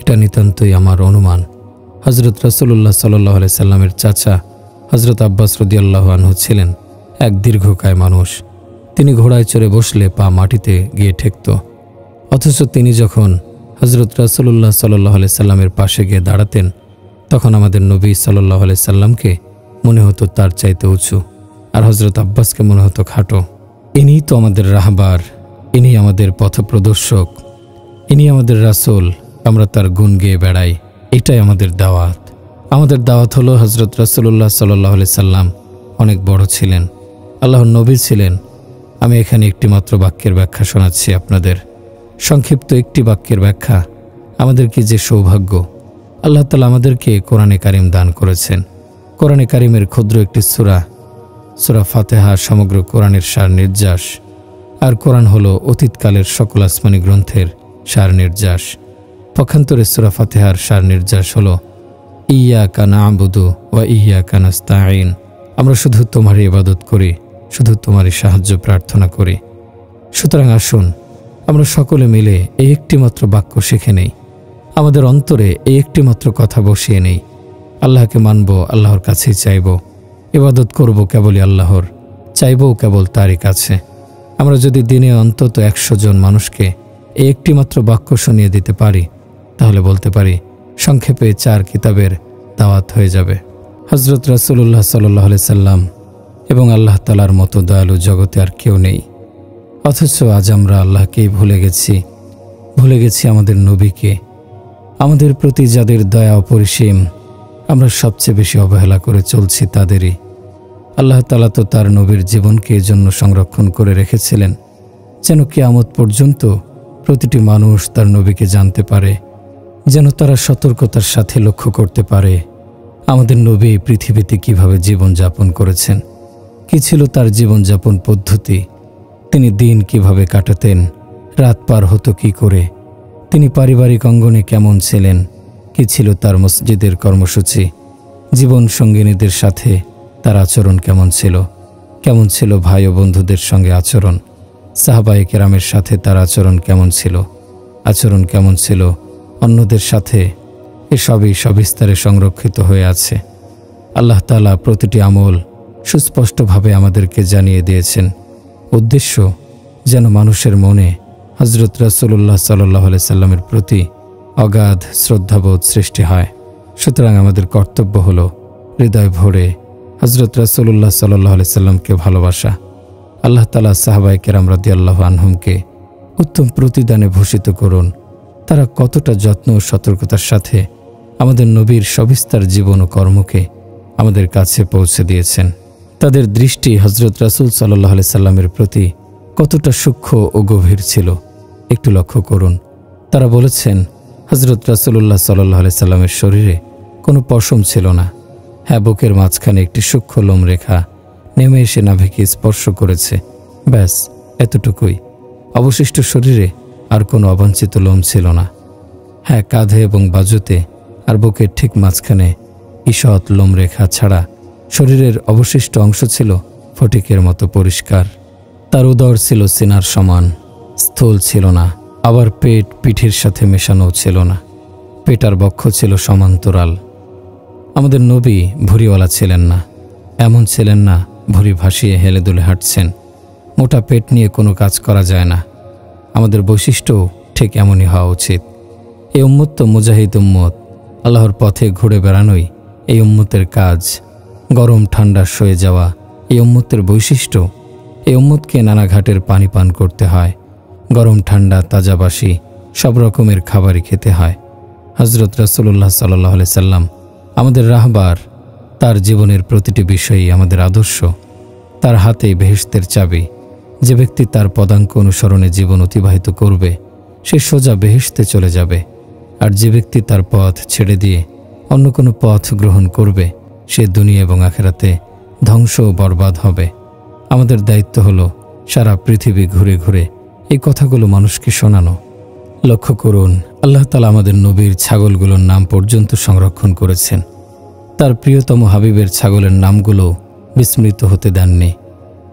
এটা নিতান্তই আমার অনুমান। হযরত রাসূলুল্লাহ সাল্লাল্লাহু আলাইহি সাল্লামের চাচা হযরত আব্বাস রাদিয়াল্লাহু আনহু ছিলেন এক দীর্ঘকায় মানুষ। তিনি ঘোড়ায় চড়ে বসলে পা মাটিতে গিয়ে ঠেকত। অথচ তিনি যখন হযরত রাসূলুল্লাহ সাল্লাল্লাহু আলাইহি সাল্লামের পাশে গিয়ে দাঁড়াতেন তখন আমাদের নবী সাল্লাল্লাহু আলাইহি সাল্লামকে মনে হতো তার চাইতে উঁচু, আর হযরত আব্বাসকে মনে হতো খাটো। ইনিই তো আমাদের রাহবার, ইনি আমাদের পথপ্রদর্শক, ইনি আমাদের রাসূল, আমরা তার গুণ গেয়ে বেড়াই। এটাই আমাদের দাওয়াত। আমাদের দাওয়াত হলো হযরত রাসূলুল্লাহ সাল্লাল্লাহু আলাইহি সাল্লাম অনেক বড় ছিলেন, আল্লাহর নবী ছিলেন। আমি এখানে একটি মাত্র বাক্যের ব্যাখ্যা শোনাচ্ছি আপনাদের। সংক্ষিপ্ত একটি বাক্যের ব্যাখ্যা। আমাদের কি যে সৌভাগ্য! আল্লাহ তাআলা আমাদেরকে কোরআনে কারিম দান করেছেন। কোরআনে কারিমের ক্ষুদ্র একটি সূরা, সূরা ফাতিহা সমগ্র কোরআনের সার নির্যাস। আর কোরআন হলো অতীতকালের সকল আসমানি গ্রন্থের সার নির্যাস। পক্ষান্তরে সূরা ফাতিহার সার নির্যাস হলো ইয়্যাকা না'বুদু ওয়া ইয়্যাকা নাস্তাঈন। আমরা শুধু তোমারই ইবাদত করি, শুধু তোমারই সাহায্য প্রার্থনা করি। সুতরাং আসুন আমরা সকলে মিলে এই একটি মাত্র বাক্য শিখে নেই, আমাদের অন্তরে এই একটি মাত্র কথা বসিয়ে নেই। আল্লাহকে মানব, আল্লাহর কাছেই চাইব, ইবাদত করব কেবলই আল্লাহর, চাইবও কেবল তারই কাছে। আমরা যদি দিনে অন্তত 100 জন মানুষকে এই একটি মাত্র বাক্য শুনিয়ে দিতে পারি তাহলে বলতে পারি সংক্ষেপে 4 কিতাবের দাওয়াত হয়ে যাবে। হযরত রাসূলুল্লাহ সাল্লাল্লাহু আলাইহি সাল্লাম এবং আল্লাহ তাআলার মতো দয়ালু জগতে আর কেউ নেই। অথচ আজ আমরা আল্লাহকেই ভুলে গেছি আমাদের নবীকে। আমাদের প্রতি যাদের দয়া অপরিসীম, আমরা সবচেয়ে বেশি অবহেলা করে চলছি তাদেরই। আল্লাহ তাআলা তো তার নবীর জীবনকে এজন্য সংরক্ষণ করে রেখেছিলেন যেন কিয়ামত পর্যন্ত প্রতিটি মানুষ তার নবীকে জানতে পারে, যেন তারা সতর্কতার সাথে লক্ষ্য করতে পারে আমাদের নবী পৃথিবীতে কিভাবে জীবনযাপন করেছেন, কি ছিল তার জীবনযাপন পদ্ধতি, তিনি দিন কিভাবে কাটাতেন, রাত পার হতো কি করে, তিনি পারিবারিক অঙ্গনে কেমন ছিলেন, কি ছিল তার মসজিদের কর্মসূচি, জীবন সঙ্গিনীদের সাথে তার আচরণ কেমন ছিল ভাই ও বন্ধুদের সঙ্গে আচরণ, সাহাবায়ে কেরামের সাথে তার আচরণ কেমন ছিল অন্যদের সাথে, এসবই সবিস্তারে সংরক্ষিত হয়ে আছে। আল্লাহ তাআলা প্রতিটি আমল সুস্পষ্টভাবে আমাদেরকে জানিয়ে দিয়েছেন। উদ্দেশ্য যেন মানুষের মনে হযরত রাসূলুল্লাহ সাল্লাল্লাহু আলাইহি সাল্লামের প্রতি অগাধ শ্রদ্ধাবোধ সৃষ্টি হয়। সুতরাং আমাদের কর্তব্য হলো হৃদয় ভরে হযরত রাসূলুল্লাহ সাল্লাল্লাহু আলাইহি সাল্লামকে ভালোবাসা। আল্লাহ তাআলা সাহাবায়ে কেরাম রাদিয়াল্লাহু আনহুমকে উত্তম প্রতিদানে ভূষিত করুন। তারা কতটা যত্ন ও সতর্কতার সাথে আমাদের নবীর সবিস্তার জীবন ও কর্মকে আমাদের কাছে পৌঁছে দিয়েছেন। তাদের দৃষ্টি হযরত রাসূল সাল্লাল্লাহু আলাইহি সাল্লামের প্রতি কতটা সূক্ষ্ম ও গভীর ছিল একটু লক্ষ্য করুন। তারা বলেছেন হযরত রাসূলুল্লাহ সাল্লাল্লাহু আলাইহি সাল্লামের শরীরে কোনো পশম ছিল না। হ্যাঁ, বুকের মাঝখানে একটি সূক্ষ্ম লোম রেখা নেমে এসে নাভিকে স্পর্শ করেছে, ব্যাস এতটুকুই। অবশিষ্ট শরীরে আর কোনো অবাঞ্ছিত লোম ছিল না। হ্যাঁ, কাঁধে এবং বাজুতে আর বুকের ঠিক মাঝখানে ঈষৎ লোম রেখা ছাড়া শরীরের অবশিষ্ট অংশ ছিল ফটিকের মতো পরিষ্কার। তার উদর ছিল সিনার সমান, স্থূল ছিল না, আবার পেট পিঠের সাথে মেশানো ছিল না। পেট আর বক্ষ ছিল সমান্তরাল। আমাদের নবী ভুঁড়িওয়ালা ছিলেন না, এমন ছিলেন না ভুঁড়ি ভাসিয়ে হেলে দুলে হাঁটছেন। মোটা পেট নিয়ে কোনো কাজ করা যায় না। আমাদের বৈশিষ্ট্যও ঠিক এমনই হওয়া উচিত। এই উম্মত তো মুজাহিদ উম্মত, আল্লাহর পথে ঘুরে বেড়ানোই এই উম্মতের কাজ। গরম ঠান্ডা সয়ে যাওয়া এই উম্মতের বৈশিষ্ট্য। এই উম্মতকে নানা ঘাটের পানি পান করতে হয়, গরম ঠান্ডা তাজাবাসি সব রকমের খাবারই খেতে হয়। হজরত রাসূলুল্লাহ সাল্লাল্লাহু আলাইহি সাল্লাম আমাদের রাহবার। তার জীবনের প্রতিটি বিষয়ই আমাদের আদর্শ। তার হাতেই বেহেশতের চাবি। যে ব্যক্তি তার পদাঙ্ক অনুসরণে জীবন অতিবাহিত করবে সে সোজা বেহেশতে চলে যাবে, আর যে ব্যক্তি তার পথ ছেড়ে দিয়ে অন্য কোনো পথ গ্রহণ করবে সে দুনিয়া এবং আখিরাতে ধ্বংস ও বরবাদ হবে। আমাদের দায়িত্ব হলো সারা পৃথিবী ঘুরে ঘুরে এই কথাগুলো মানুষকে শোনানো। লক্ষ্য করুন, আল্লাহ তাআলা আমাদের নবীর ছাগলগুলোর নাম পর্যন্ত সংরক্ষণ করেছেন। তার প্রিয়তম হাবিবের ছাগলের নামগুলো বিস্মৃত হতে দেননি।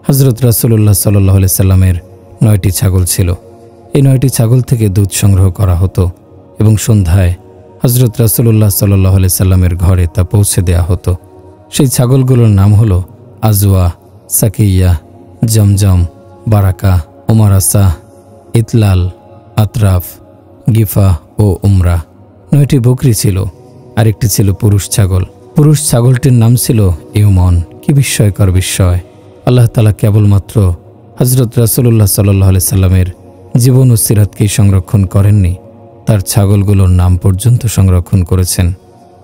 হজরত রাসূলুল্লাহ সাল্লাল্লাহু আলাইহি সাল্লামের 9টি ছাগল ছিল। এই 9টি ছাগল থেকে দুধ সংগ্রহ করা হতো এবং সন্ধ্যায় হজরত রাসূলুল্লাহ সাল্লাল্লাহু আলাইহি সাল্লামের ঘরে তা পৌঁছে দেয়া হতো। সেই ছাগলগুলোর নাম হলো আজওয়া, সাকিয়া, জমজম, বারাকা, ওমারাসা, ইতলাল, আতরাফ, গিফা ও উমরা। 9টি বকরি ছিল, আরেকটি ছিল পুরুষ ছাগল। পুরুষ ছাগলটির নাম ছিল ইউমন। কি বিস্ময়কর বিস্ময়! আল্লাহ তাআলা কেবলমাত্র হজরত রাসূলুল্লাহ সাল্লাল্লাহু আলাইহি সাল্লামের জীবন ও সিরাতকেই সংরক্ষণ করেননি, তার ছাগলগুলোর নাম পর্যন্ত সংরক্ষণ করেছেন।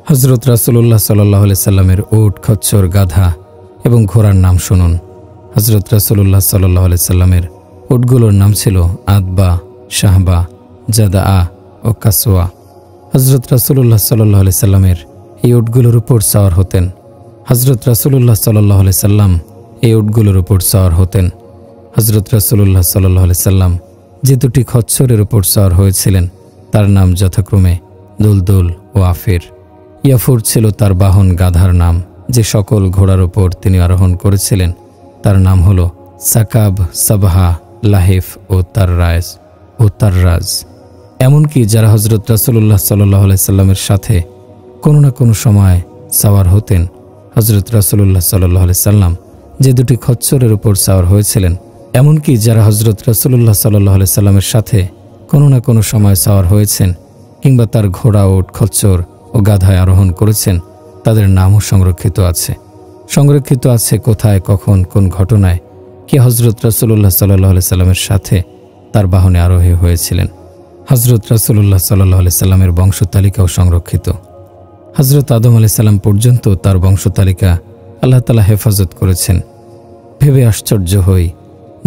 হজরত রাসূলুল্লাহ সাল্লাল্লাহু আলাইহি সাল্লামের উট, খচ্চর, গাধা এবং ঘোড়ার নাম শুনুন। হজরত রাসূলুল্লাহ সাল্লাল্লাহু আলাইহি সাল্লামের উটগুলোর নাম ছিল আদবা, শাহবা, জাদা ও কাসওয়া। হজরত রাসূলুল্লাহ সাল্লাল্লাহু আলাইহি সাল্লামের এই উটগুলোর উপর সওয়ার হতেন। হজরত রাসূলুল্লাহ সাল্লাল্লাহু আলাইহি সাল্লাম এই উটগুলোর উপর সওয়ার হতেন। হজরত রাসূলুল্লাহ সাল্লাল্লাহু আলাইহি সাল্লাম যে দুটি খচ্চরের উপর সওয়ার হয়েছিলেন তার নাম যথাক্রমে দুলদুল ও আফির। ইয়াফুর ছিল তার বাহন গাধার নাম। যে সকল ঘোড়ার উপর তিনি আরোহণ করেছিলেন তার নাম হলো সাকাব, সাবহা, লাহিফ ও তাররাজ। এমনকি যারা হজরত রাসূলুল্লাহ সাল্লাল্লাহু আলাইহি সাল্লামের সাথে কোনো না কোনো সময় সাওয়ার হতেন, হজরত রাসূলুল্লাহ সাল্লাল্লাহু আলাইহি সাল্লাম যে দুটি খচ্চরের উপর সাওয়ার হয়েছিলেন, এমনকি যারা হজরত রাসূলুল্লাহ সাল্লাল্লাহু আলাইহি সাল্লামের সাথে কোনো না কোনো সময় সাওয়ার হয়েছেন কিংবা তার ঘোড়া, উট, খচ্চর ও গাধায় আরোহণ করেছেন তাদের নামও সংরক্ষিত আছে কোথায়, কখন, কোন ঘটনায় কে হজরত রাসূলুল্লাহ সাল্লাল্লাহু আলাইহি সাল্লামের সাথে তার বাহনে আরোহী হয়েছিলেন। হজরত রাসূলুল্লাহ সাল্লাল্লাহু আলাইহি সাল্লামের বংশতালিকাও সংরক্ষিত। হজরত আদম আলাইহিস সালাম পর্যন্ত তার বংশতালিকা আল্লাহ তাআলা হেফাজত করেছেন। ভেবে আশ্চর্য হই,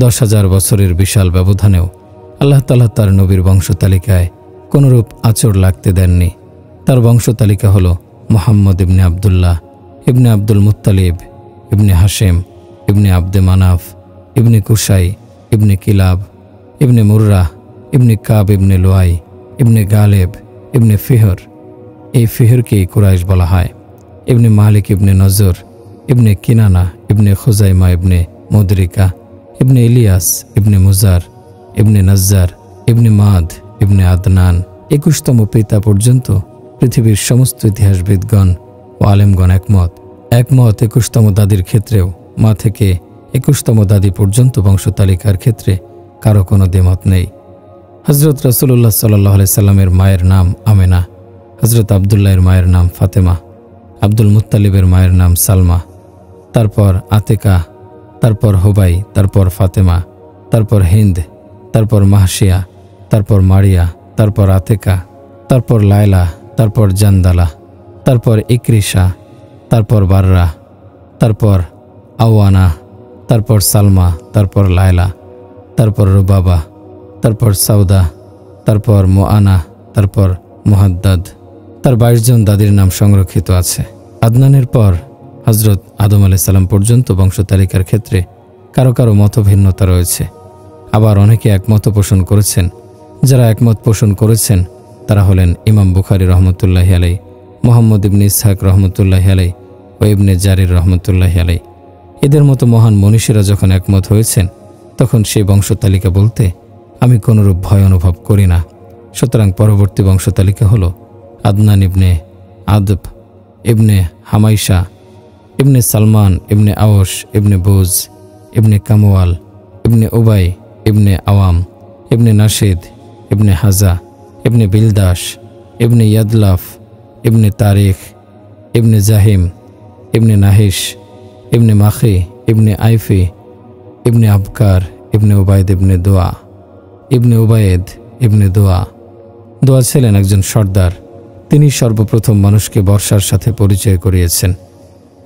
10,000 বছরের বিশাল ব্যবধানেও আল্লাহ তাআলা তার নবীর বংশতালিকায় কোনরূপ আঁচড় লাগতে দেননি। তার বংশতালিকা হল মুহাম্মদ ইবনে আবদুল্লাহ, ইবনে আব্দুল মুত্তালিব, ইবনে হাশেম, ইবনে আব্দে মানাফ, ইবনে কুসাই, ইবনে কিলাব, ইবনে মুররাহ, ইবনে কাব, ইবনে লুয়াই, ইবনে গালেব, ইবনে ফিহর। এই ফিহরকেই কুরাইশ বলা হয়। ইবনে মালিক, ইবনে নজর, ইবনে কিনানা, ইবনে খুজাইমা, ইবনে মুদরিকা, ইবনে ইলিয়াস, ইবনে মুজার, ইবনে নজ্জার, ইবনে মাদ, ইবনে আদনান। 21তম পিতা পর্যন্ত পৃথিবীর সমস্ত ইতিহাসবিদগণ ও আলেমগণ একমত। 21তম দাদির ক্ষেত্রেও মা থেকে 21তম দাদি পর্যন্ত বংশতালিকার ক্ষেত্রে কারো কোনো দ্বিমত নেই। হজরত রাসূলুল্লাহ সাল্লাল্লাহু আলাইহি সাল্লামের মায়ের নাম আমেনা, হজরত আবদুল্লাহের মায়ের নাম ফাতেমা, আব্দুল মুত্তালিবের মায়ের নাম সালমা, তারপর আতেকা, তারপর হুবাই, তারপর ফাতেমা, তারপর হিন্দ, তারপর মাহশিয়া, তারপর মারিয়া, তারপর আতেকা, তারপর লায়লা, তারপর জান্দালা, তারপর ইকরিশা, তারপর বাররা, তারপর আওয়ানা, তারপর সালমা, তারপর লায়লা, তারপর রুবাবা, তারপর সাউদা, তারপর মুআনা, তারপর মুহাদ্দাদ। তার 22 জন দাদির নাম সংরক্ষিত আছে। আদনানের পর হজরত আদম আলাইহিস সালাম পর্যন্ত বংশতালিকার ক্ষেত্রে কারো কারো মতভিন্নতা রয়েছে। আবার অনেকে একমত পোষণ করেছেন। যারা একমত পোষণ করেছেন তারা হলেন ইমাম বুখারী রহমতুল্লাহি আলাইহি, মুহাম্মদ ইবনে ইসহাক রহমতুল্লাহি আলাইহি ও ইবনে জারির রহমতুল্লাহি আলাইহি। এদের মতো মহান মনীষীরা যখন একমত হয়েছেন তখন সেই বংশতালিকা বলতে আমি কোনরূপ ভয় অনুভব করি না। সুতরাং পরবর্তী বংশতালিকা হল আদনান ইবনে আদব ইবনে হামাইশা ইবনে সালমান ইবনে আওস ইবনে বুজ ইবনে কামওয়াল ইবনে উবাই ইবনে আওয়াম ইবনে নাশিদ ইবনে হাজা ইবনে বিলদাস ইবনে ইয়াদলাফ ইবনে তারিখ ইবনে জাহিম ইবনে নাহিশ ইবনে মাখি ইবনে আইফি ইবনে আবকার ইবনে উবায়দ ইবনে দোয়া ইবনে উবায়েদ ইবনে দোয়া। দোয়া ছিলেন একজন সর্দার। তিনি সর্বপ্রথম মানুষকে বর্ষার সাথে পরিচয় করিয়েছেন।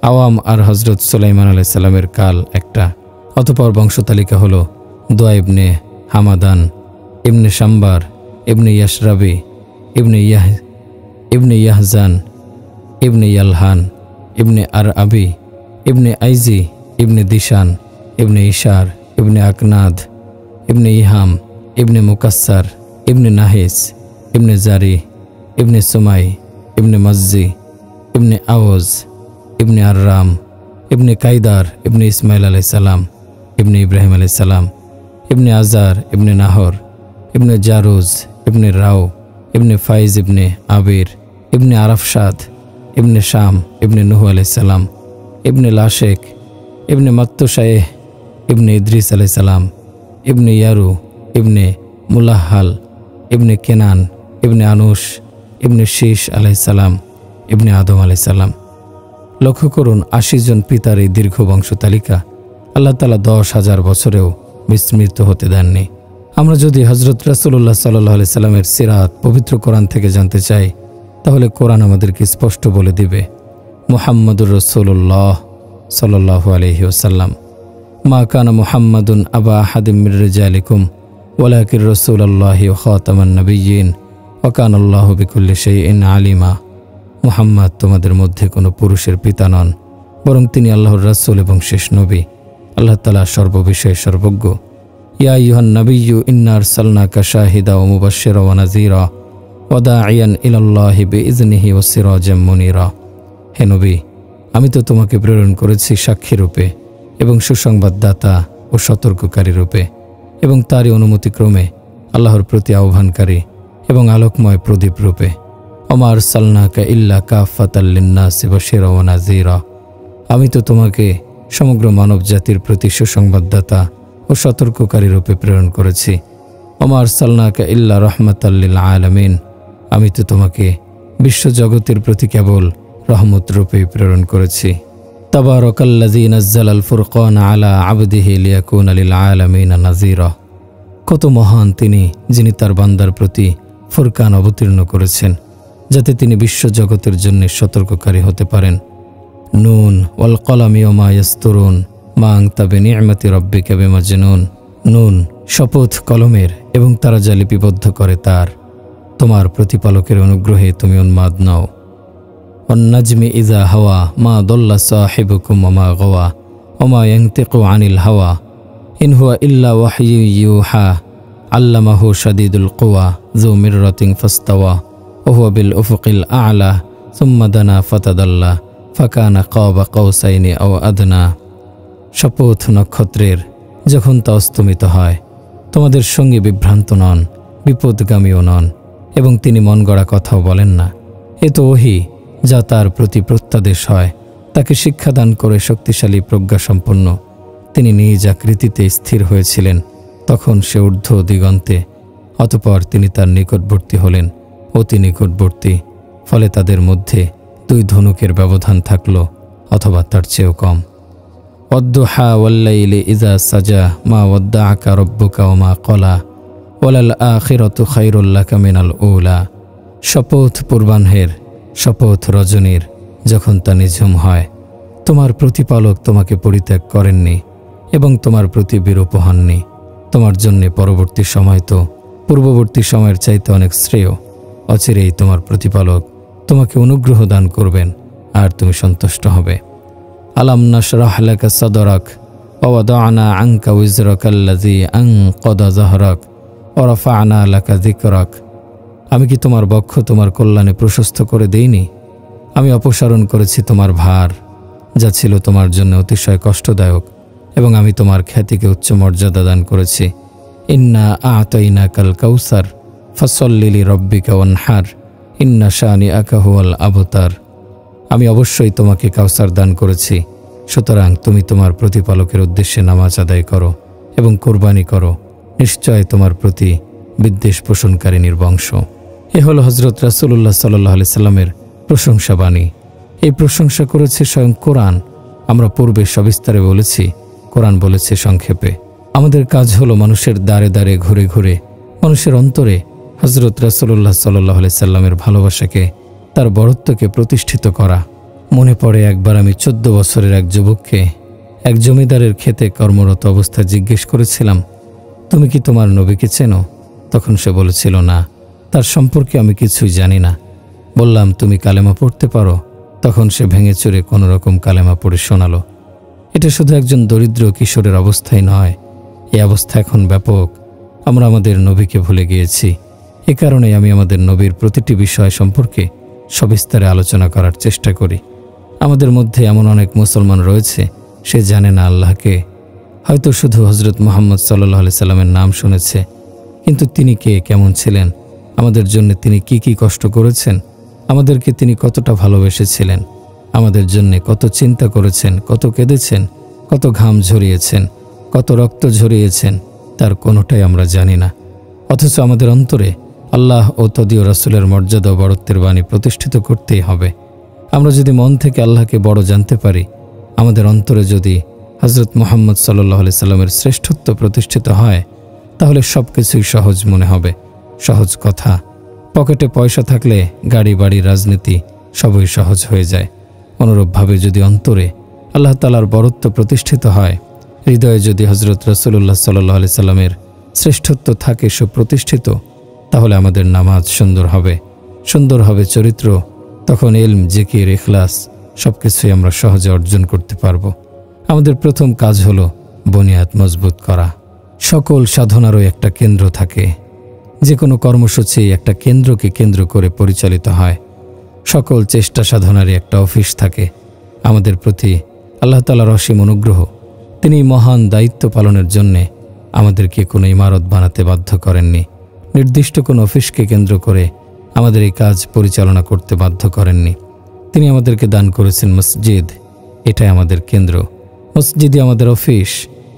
আওয়াম আর হজরত সুলাইমান আলাইহিস সালামের কাল একটা। অতঃপর বংশতালিকা হল দোয়া ইবনে হামাদান ইবনে শাম্বার ইবনে ইয়াশরাবি ইবনে ইয়াহজান ইবনে ইয়ালহান ইবনে আর আবি ইবনে আইজি ইবনে দিশান ইবনে ইশার ইবনে আকনাদ ইবনে ইহাম ইবনে মুকাসসার ইবনে নাহিস ইবনে জারি ইবনে সুমাই ইবনে মজ্জি ইবনে আওজ ইবনে আররাম ইবনে কাইদার ইবনে ইসমাইল আলাইহিস সালাম ইবনে ইব্রাহিম আলাইহিস সালাম ইবনে আজার ইবনে নাহর ইবনে জারুজ ইবনে রাও ইবনে ফাইজ ইবনে আবির ইবনে আরাফশাদ ইবনে শাম ইবনে নুহ আলাইহিস সালাম ইবনে লাশেক ইবনে মাত্তুশায়েহ ইবনে ইদ্রিস আলাইহিস সালাম ইবনে ইয়ারু ইবনে মুলাহাল ইবনে কেনান ইবনে আনুশ ইবনে শীশ আলাইহিস সালাম ইবনে আদম আলাইহিস সালাম। লক্ষ্য করুন ৮০ জন পিতার এই দীর্ঘ বংশতালিকা আল্লাহ তাআলা ১০,০০০ বছরেও বিস্মৃত হতে দেননি। আমরা যদি হযরত রাসূলুল্লাহ সাল্লাল্লাহু আলাইহি সাল্লামের সিরাত পবিত্র কোরআন থেকে জানতে চাই, তাহলে কোরআন আমাদেরকে স্পষ্ট বলে দিবে মুহাম্মাদুর রাসূলুল্লাহ সাল্লাল্লাহু আলাইহি ওয়াসাল্লাম মা কানা মুহাম্মাদুন আবা আহাদিম মির রিজালিকুম ওয়ালাকির রাসূলুল্লাহি ওয়া খাতামান নাবিয়্যিন ওয়া কানাল্লাহু বিকুল্লি শাইইন আলিমা। মুহাম্মদ তোমাদের মধ্যে কোনো পুরুষের পিতা নন, বরং তিনি আল্লাহর রাসূল এবং শেষ নবী। আল্লাহ তাআলা সর্ববিষয়ে সর্বজ্ঞ। ইয়া আইয়ুহান নাবিয়্যু ইন্না আরসালনাকা শাহিদা ওয়া মুবাশশিরা ওয়া নাযীরা ওয়া দাঈয়ান ইলাল্লাহি বিইজনিহি ওয়া সিরাজাম মুনীরা। হে নবী, আমি তো তোমাকে প্রেরণ করেছি সাক্ষী রূপে এবং সুসংবাদদাতা ও সতর্ককারী রূপে এবং তারই অনুমতিক্রমে আল্লাহর প্রতি আহ্বানকারী এবং আলোকময় প্রদীপ রূপে। ওমা আরসালনাকা ইল্লা কাফাতাল লিন্নাসি বাশীরা ওয়া নাযীরা। আমি তো তোমাকে সমগ্র মানব জাতির প্রতি সুসংবাদদাতা ও সতর্ককারী রূপে প্রেরণ করেছি। ওমা আরসালনাকা ইল্লা রাহমাতাল লিল আলামিন। আমি তো তোমাকে বিশ্বজগতের প্রতি কেবল রহমত রূপে প্রেরণ করেছি। তাবারাকাল্লাযী নাযালাল ফুরকানা আলা আবদিহি লিয়াকুনা লিল আলামিনা নাযীরা। কত মহান তিনি, যিনি তার বান্দার প্রতি ফুরকান অবতীর্ণ করেছেন, যাতে তিনি বিশ্বজগতের জন্য সতর্ককারী হতে পারেন। নুন ওয়াল কলামি ওয়া মা ইয়াসতুরুন মা আনতা বিনি'মাতি রাব্বিকা বিমাজনুন। নুন, শপথ কলমের এবং তারা যা লিপিবদ্ধ করে তার। তোমার প্রতিপালকের অনুগ্রহে তুমি উন্মাদ নও। ওয়ান নাজমি ইযা হাওয়া মা দাল্লা সাহিবুকুম ওয়া মা গাওয়া ওয়া মা ইয়ানতিকু আনিল হাওয়া ইন হুয়া ইল্লা ওয়াহয়ু ইউহা আল্লামাহু শাদীদুল কুওয়া যু মিররাতিন ফাস্তাওয়া ওয়া হুয়া বিল উফুকিল আ'লা সুম্মা দানা ফাতাদাল্লা ফাকানা কাবা কাউসাইনি আও আদনা। শপথ নক্ষত্রের, যখন তা অস্তমিত হয়, তোমাদের সঙ্গে বিভ্রান্ত নন, বিপদগামীও নন, এবং তিনি মন গড়া কথাও বলেন না। এ তো ওহী যা তার প্রতি প্রত্যাদেশ হয়। তাকে শিক্ষাদান করে শক্তিশালী প্রজ্ঞাসম্পন্ন তিনি নিজ আকৃতিতে স্থির হয়েছিলেন। তখন সে ঊর্ধ্ব দিগন্তে, অতঃপর তিনি তার নিকটবর্তী হলেন, অতি নিকটবর্তী। ফলে তাদের মধ্যে 2 ধনুকের ব্যবধান থাকল, অথবা তার চেয়েও কম। ওয়াদ্দুহা ওয়াল্লাইলি ইযা সাজা মা ওয়াদ্দাআকা রাব্বুকা ওয়া মা ক্বালা ওয়ালাল আখিরাতু খায়রুল লাকা মিনাল উলা। শপথ পূর্বাহ্নের, শপথ রজনীর, যখন তা নিঝুম হয়। তোমার প্রতিপালক তোমাকে পরিত্যাগ করেননি এবং তোমার প্রতি বিরূপ হননি। তোমার জন্যে পরবর্তী সময় তো পূর্ববর্তী সময়ের চাইতে অনেক শ্রেয়। অচিরেই তোমার প্রতিপালক তোমাকে অনুগ্রহ দান করবেন আর তুমি সন্তুষ্ট হবে। আলাম নাশরাহ লাকা সাদরাক ওয়া ওয়াদা'না আনকা উযরাকাল্লাযী আনকাদা যাহরাক ওয়া রাফা'না লাকা যিকরাক। আমি কি তোমার বক্ষ তোমার কল্যাণে প্রশস্ত করে দেইনি? আমি অপসারণ করেছি তোমার ভার, যা ছিল তোমার জন্য অতিশয় কষ্টদায়ক, এবং আমি তোমার খ্যাতিকে উচ্চ মর্যাদা দান করেছি। ইন্না আ'তাইনাকাল কাউসার ফাসল্লি লিরাব্বিকা ওয়ানহার ইন্না শানিআকা হুয়াল আবতার। আমি অবশ্যই তোমাকে কাউসার দান করেছি, সুতরাং তুমি তোমার প্রতিপালকের উদ্দেশ্যে নামাজ আদায় করো এবং কোরবানি করো, নিশ্চয় তোমার প্রতি বিদ্বেষ পোষণকারিনীর বংশ। এ হলো হযরত রাসূলুল্লাহ সাল্লাল্লাহু আলাইহি সাল্লামের প্রশংসা বাণী। এই প্রশংসা করেছে স্বয়ং কোরআন। আমরা পূর্বে সবিস্তারে বলেছি, কোরআন বলেছে সংক্ষেপে। আমাদের কাজ হলো মানুষের দ্বারে দ্বারে ঘুরে ঘুরে মানুষের অন্তরে হযরত রাসূলুল্লাহ সাল্লাল্লাহু আলাইহি সাল্লামের ভালোবাসাকে, তার বড়ত্বকে প্রতিষ্ঠিত করা। মনে পড়ে একবার আমি 14 বছরের এক যুবককে এক জমিদারের ক্ষেতে কর্মরত অবস্থায় জিজ্ঞেস করেছিলাম, তুমি কি তোমার নবীকে চেনো? তখন সে বলেছিল, না, তার সম্পর্কে আমি কিছুই জানি না। বললাম, তুমি কালেমা পড়তে পারো? তখন সে ভেঙে চুরে কোনো রকম কালেমা পড়ে শোনালো। এটা শুধু একজন দরিদ্র কিশোরের অবস্থাই নয়, এই অবস্থা এখন ব্যাপক। আমরা আমাদের নবীকে ভুলে গিয়েছি। এ কারণে আমি আমাদের নবীর প্রতিটি বিষয় সম্পর্কে সবিস্তারে আলোচনা করার চেষ্টা করি। আমাদের মধ্যে এমন অনেক মুসলমান রয়েছে, সে জানে না আল্লাহকে। হয়তো শুধু হযরত মুহাম্মদ সাল্লাল্লাহু আলাইহি সাল্লামের নাম শুনেছে, কিন্তু তিনি কে, কেমন ছিলেন, আমাদের জন্য তিনি কি কি কষ্ট করেছেন, আমাদেরকে তিনি কতটা ভালোবেসেছিলেন, আমাদের জন্য কত চিন্তা করেছেন, কত কেঁদেছেন, কত ঘাম ঝরিয়েছেন, কত রক্ত ঝরিয়েছেন, তার কোনোটাই আমরা জানি না। অথচ আমাদের অন্তরে আল্লাহ ও তদীয় রাসূলের মর্যাদা ও বড়ত্বের বাণী প্রতিষ্ঠিত করতেই হবে। আমরা যদি মন থেকে আল্লাহকে বড় জানতে পারি, আমাদের অন্তরে যদি হযরত মুহাম্মদ সাল্লাল্লাহু আলাইহি সাল্লামের শ্রেষ্ঠত্ব প্রতিষ্ঠিত হয়, তাহলে সব কিছুই সহজ মনে হবে, সহজ কথা। পকেটে পয়সা থাকলে গাড়ি বাড়ি রাজনীতি সবই সহজ হয়ে যায়। অনুরূপভাবে যদি অন্তরে আল্লাহ তাআলার বড়ত্ব প্রতিষ্ঠিত হয়, হৃদয়ে যদি হযরত রাসূলুল্লাহ সাল্লাল্লাহু আলাইহি সাল্লামের শ্রেষ্ঠত্ব থাকে সুপ্রতিষ্ঠিত, তাহলে আমাদের নামাজ সুন্দর হবে, সুন্দর হবে চরিত্র। তখন ইলম, জিকির, ইখলাস সবকিছুই আমরা সহজে অর্জন করতে পারব। আমাদের প্রথম কাজ হলো বুনিয়াদ মজবুত করা। সকল সাধনারও একটা কেন্দ্র থাকে। যে কোনো কর্মসূচি একটা কেন্দ্রকে কেন্দ্র করে পরিচালিত হয়। সকল চেষ্টা সাধনারই একটা অফিস থাকে। আমাদের প্রতি আল্লাহ তাআলার অসীম অনুগ্রহ। তিনি মহান দায়িত্ব পালনের জন্যে আমাদেরকে কোনো ইমারত বানাতে বাধ্য করেননি, নির্দিষ্ট কোনো অফিসকে কেন্দ্র করে আমাদের এই কাজ পরিচালনা করতে বাধ্য করেননি। তিনি আমাদেরকে দান করেছেন মসজিদ, এটাই আমাদের কেন্দ্র। মসজিদই আমাদের অফিস,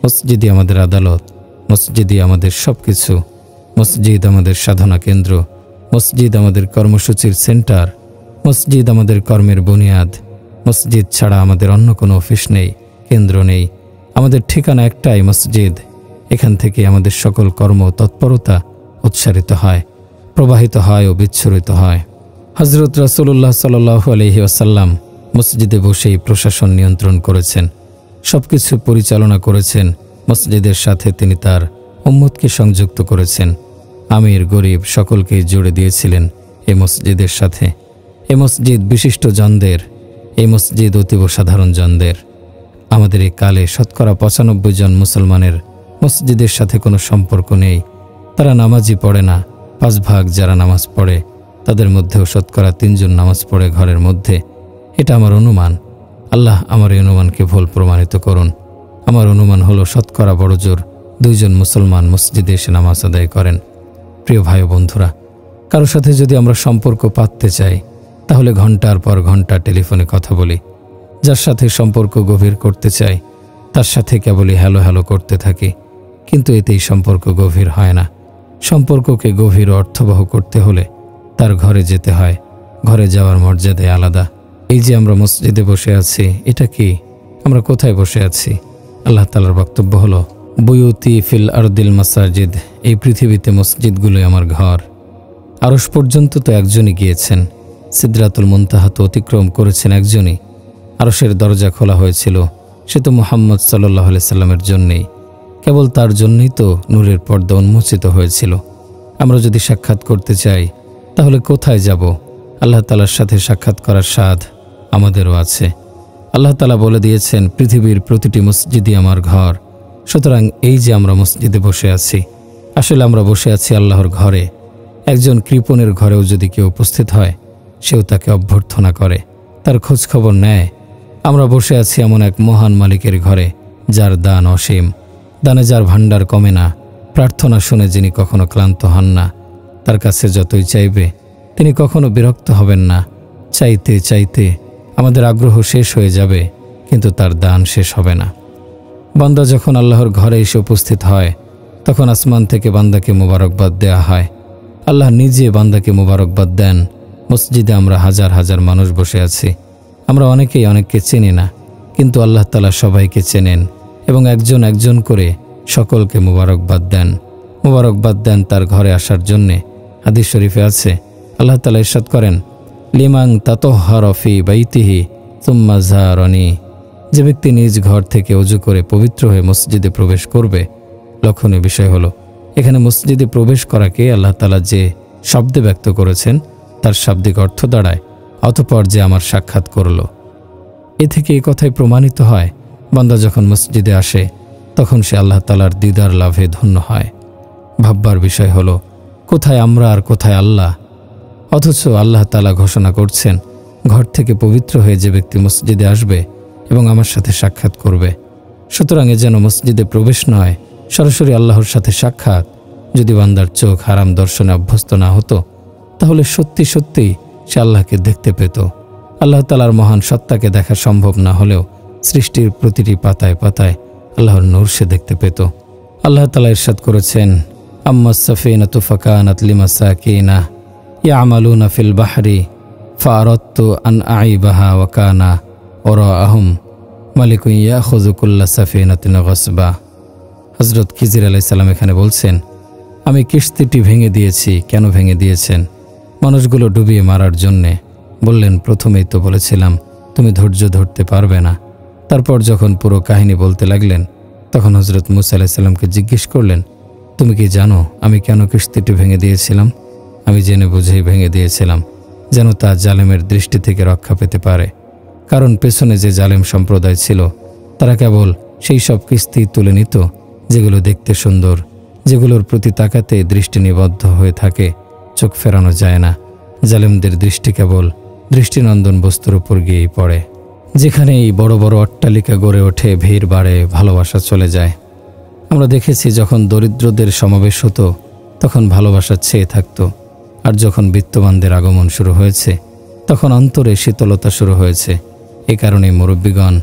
মসজিদই আমাদের আদালত, মসজিদই আমাদের সব কিছু। মসজিদ আমাদের সাধনা কেন্দ্র, মসজিদ আমাদের কর্মসূচির সেন্টার, মসজিদ আমাদের কর্মের বুনিয়াদ। মসজিদ ছাড়া আমাদের অন্য কোনো অফিস নেই, কেন্দ্র নেই। আমাদের ঠিকানা একটাই, মসজিদ। এখান থেকে আমাদের সকল কর্ম তৎপরতা উৎসারিত হয়, প্রবাহিত হয় ও বিচ্ছুরিত হয়। হযরত রাসূলুল্লাহ সাল্লাল্লাহু আলাইহি ওয়াসাল্লাম মসজিদে বসেই প্রশাসন নিয়ন্ত্রণ করেছেন, সবকিছু পরিচালনা করেছেন। মসজিদের সাথে তিনি তার উম্মতকে সংযুক্ত করেছেন। আমির গরিব সকলকেই জুড়ে দিয়েছিলেন এই মসজিদের সাথে। এই মসজিদ বিশিষ্ট জনদের, এই মসজিদ অতীব সাধারণ জনদের। আমাদের এই কালে শতকরা 95 জন মুসলমানের মসজিদের সাথে কোনো সম্পর্ক নেই। তারা নামাজই পড়ে না। 5 ভাগ যারা নামাজ পড়ে, তাদের মধ্যেও শতকরা 3 জন নামাজ পড়ে ঘরের মধ্যে। এটা আমার অনুমান। আল্লাহ আমার এই অনুমানকে ভুল প্রমাণিত করুন। আমার অনুমান হলো শতকরা বড়জোর 2 জন মুসলমান মসজিদে এসে নামাজ আদায় করেন। প্রিয় ভাই ও বন্ধুরা, কারো সাথে যদি আমরা সম্পর্ক পাততে চাই, তাহলে ঘন্টার পর ঘন্টা টেলিফোনে কথা বলি। যার সাথে সম্পর্ক গভীর করতে চাই, তার সাথে কেবলই হ্যালো হ্যালো করতে থাকি, কিন্তু এতেই সম্পর্ক গভীর হয় না। সম্পর্ককে গভীর ও অর্থবহ করতে হলে তার ঘরে যেতে হয়। ঘরে যাওয়ার মর্যাদাই আলাদা। এই যে আমরা মসজিদে বসে আছি, এটা কি? আমরা কোথায় বসে আছি? আল্লাহ তাআলার বক্তব্য হলো, বুয়ুতি ফিল আরদিল মাসাজিদ, এই পৃথিবীতে মসজিদগুলোই আমার ঘর। আরশ পর্যন্ত তো একজনই গিয়েছেন, সিদরাতুল মুনতাহা তো অতিক্রম করেছেন একজনই। আরশের দরজা খোলা হয়েছিল, সে তো মুহাম্মদ সাল্লাল্লাহু আলাইহি সাল্লামের জন্যেই। কেবল তার জন্যই তো নূরের পর্দা উন্মোচিত হয়েছিল। আমরা যদি সাক্ষাৎ করতে চাই, তাহলে কোথায় যাব? আল্লাহ তাআলার সাথে সাক্ষাৎ করার স্বাদ আমাদেরও আছে। আল্লাহ তাআলা বলে দিয়েছেন, পৃথিবীর প্রতিটি মসজিদই আমার ঘর। সুতরাং এই যে আমরা মসজিদে বসে আছি, আসলে আমরা বসে আছি আল্লাহর ঘরে। একজন কৃপণের ঘরেও যদি কেউ উপস্থিত হয়, সেও তাকে অভ্যর্থনা করে, তার খোঁজ খবর নেয়। আমরা বসে আছি এমন এক মহান মালিকের ঘরে, যার দান অসীম, দানে যার ভাণ্ডার কমে না, প্রার্থনা শুনে যিনি কখনো ক্লান্ত হন না, তার কাছে যতই চাইবে তিনি কখনো বিরক্ত হবেন না। চাইতে চাইতে আমাদের আগ্রহ শেষ হয়ে যাবে, কিন্তু তার দান শেষ হবে না। বান্দা যখন আল্লাহর ঘরে এসে উপস্থিত হয়, তখন আসমান থেকে বান্দাকে মোবারকবাদ দেয়া হয়। আল্লাহ নিজে বান্দাকে মোবারকবাদ দেন। মসজিদে আমরা হাজার হাজার মানুষ বসে আছি, আমরা অনেকেই অনেককে চিনি না, কিন্তু আল্লাহ তাআলা সবাইকে চেনেন এবং একজন একজন করে সকলকে মোবারকবাদ দেন। মোবারকবাদ দেন তার ঘরে আসার জন্যে। হাদিস শরীফে আছে, আল্লাহ তাআলা ইরশাদ করেন, লিমান তাতাহহারা ফি বাইতিহি সুম্মা যারানি। যে ব্যক্তি নিজ ঘর থেকে ওযু করে পবিত্র হয়ে মসজিদে প্রবেশ করবে। লক্ষণীয় বিষয় হলো, এখানে মসজিদে প্রবেশ করাকে আল্লাহ তাআলা যে শব্দে ব্যক্ত করেছেন, তার শাব্দিক অর্থ দাঁড়ায় অতঃপর যে আমার সাক্ষাৎ করল। এ থেকে এই কথাই প্রমাণিত হয়, বান্দা যখন মসজিদে আসে তখন সে আল্লাহ তাআলার দিদার লাভে ধন্য হয়। ভাববার বিষয় হলো, কোথায় আমরা আর কোথায় আল্লাহ? অথচ আল্লাহ তাআলা ঘোষণা করছেন, ঘর থেকে পবিত্র হয়ে যে ব্যক্তি মসজিদে আসবে এবং আমার সাথে সাক্ষাৎ করবে। সুতরাং এ যেন মসজিদে প্রবেশ নয়, সরাসরি আল্লাহর সাথে সাক্ষাৎ। যদি বান্দার চোখ হারাম দর্শনে অভ্যস্ত না হতো, তাহলে সত্যি সত্যি সে আল্লাহকে দেখতে পেত। আল্লাহ তাআলার মহান সত্তাকে দেখা সম্ভব না হলেও সৃষ্টির প্রতিটি পাতায় পাতায় আল্লাহর নূর সে দেখতে পেত। আল্লাহ তাআলা ইরশাদ করেছেন, আম্মাস সাফিনাতু ফাকানাত লিমাসাকিনা ইয়ামালুনা ফিল বাহরি ফাআরাদতু আন আইবাহা ওয়া কানা ওরাআহুম মালিকুন ইয়াখুযু কুল্লা সাফিনাতিন গাসবা। হযরত খিজির আলাইহিস সালাম এখানে বলছেন, আমি কিস্তিটি ভেঙে দিয়েছি। কেন ভেঙে দিয়েছেন? মানুষগুলো ডুবিয়ে মারার জন্যে। বললেন, প্রথমেই তো বলেছিলাম তুমি ধৈর্য ধরতে পারবে না। তারপর যখন পুরো কাহিনী বলতে লাগলেন, তখন হযরত মূসা আলাইহিস সালামকে জিজ্ঞেস করলেন, তুমি কি জানো আমি কেন কিস্তিটি ভেঙে দিয়েছিলাম? আমি জেনে বুঝেই ভেঙে দিয়েছিলাম, যেন তা জালেমের দৃষ্টি থেকে রক্ষা পেতে পারে। কারণ পেছনে যে জালেম সম্প্রদায় ছিল, তারা কেবল সেই সব কিস্তি তুলে নিত যেগুলো দেখতে সুন্দর, যেগুলোর প্রতি তাকাতে দৃষ্টি নিবদ্ধ হয়ে থাকে, চোখ ফেরানো যায় না। জালেমদের দৃষ্টি কেবল দৃষ্টিনন্দন বস্তুর উপর গিয়েই পড়ে। যেখানেই বড় বড় অট্টালিকা গড়ে ওঠে, ভিড় বাড়ে, ভালোবাসা চলে যায়। আমরা দেখেছি যখন দরিদ্রদের সমাবেশ হতো, তখন ভালোবাসা ছেয়ে থাকতো, আর যখন বিত্তবানদের আগমন শুরু হয়েছে, তখন অন্তরে শীতলতা শুরু হয়েছে। এ কারণে মুরব্বীগণ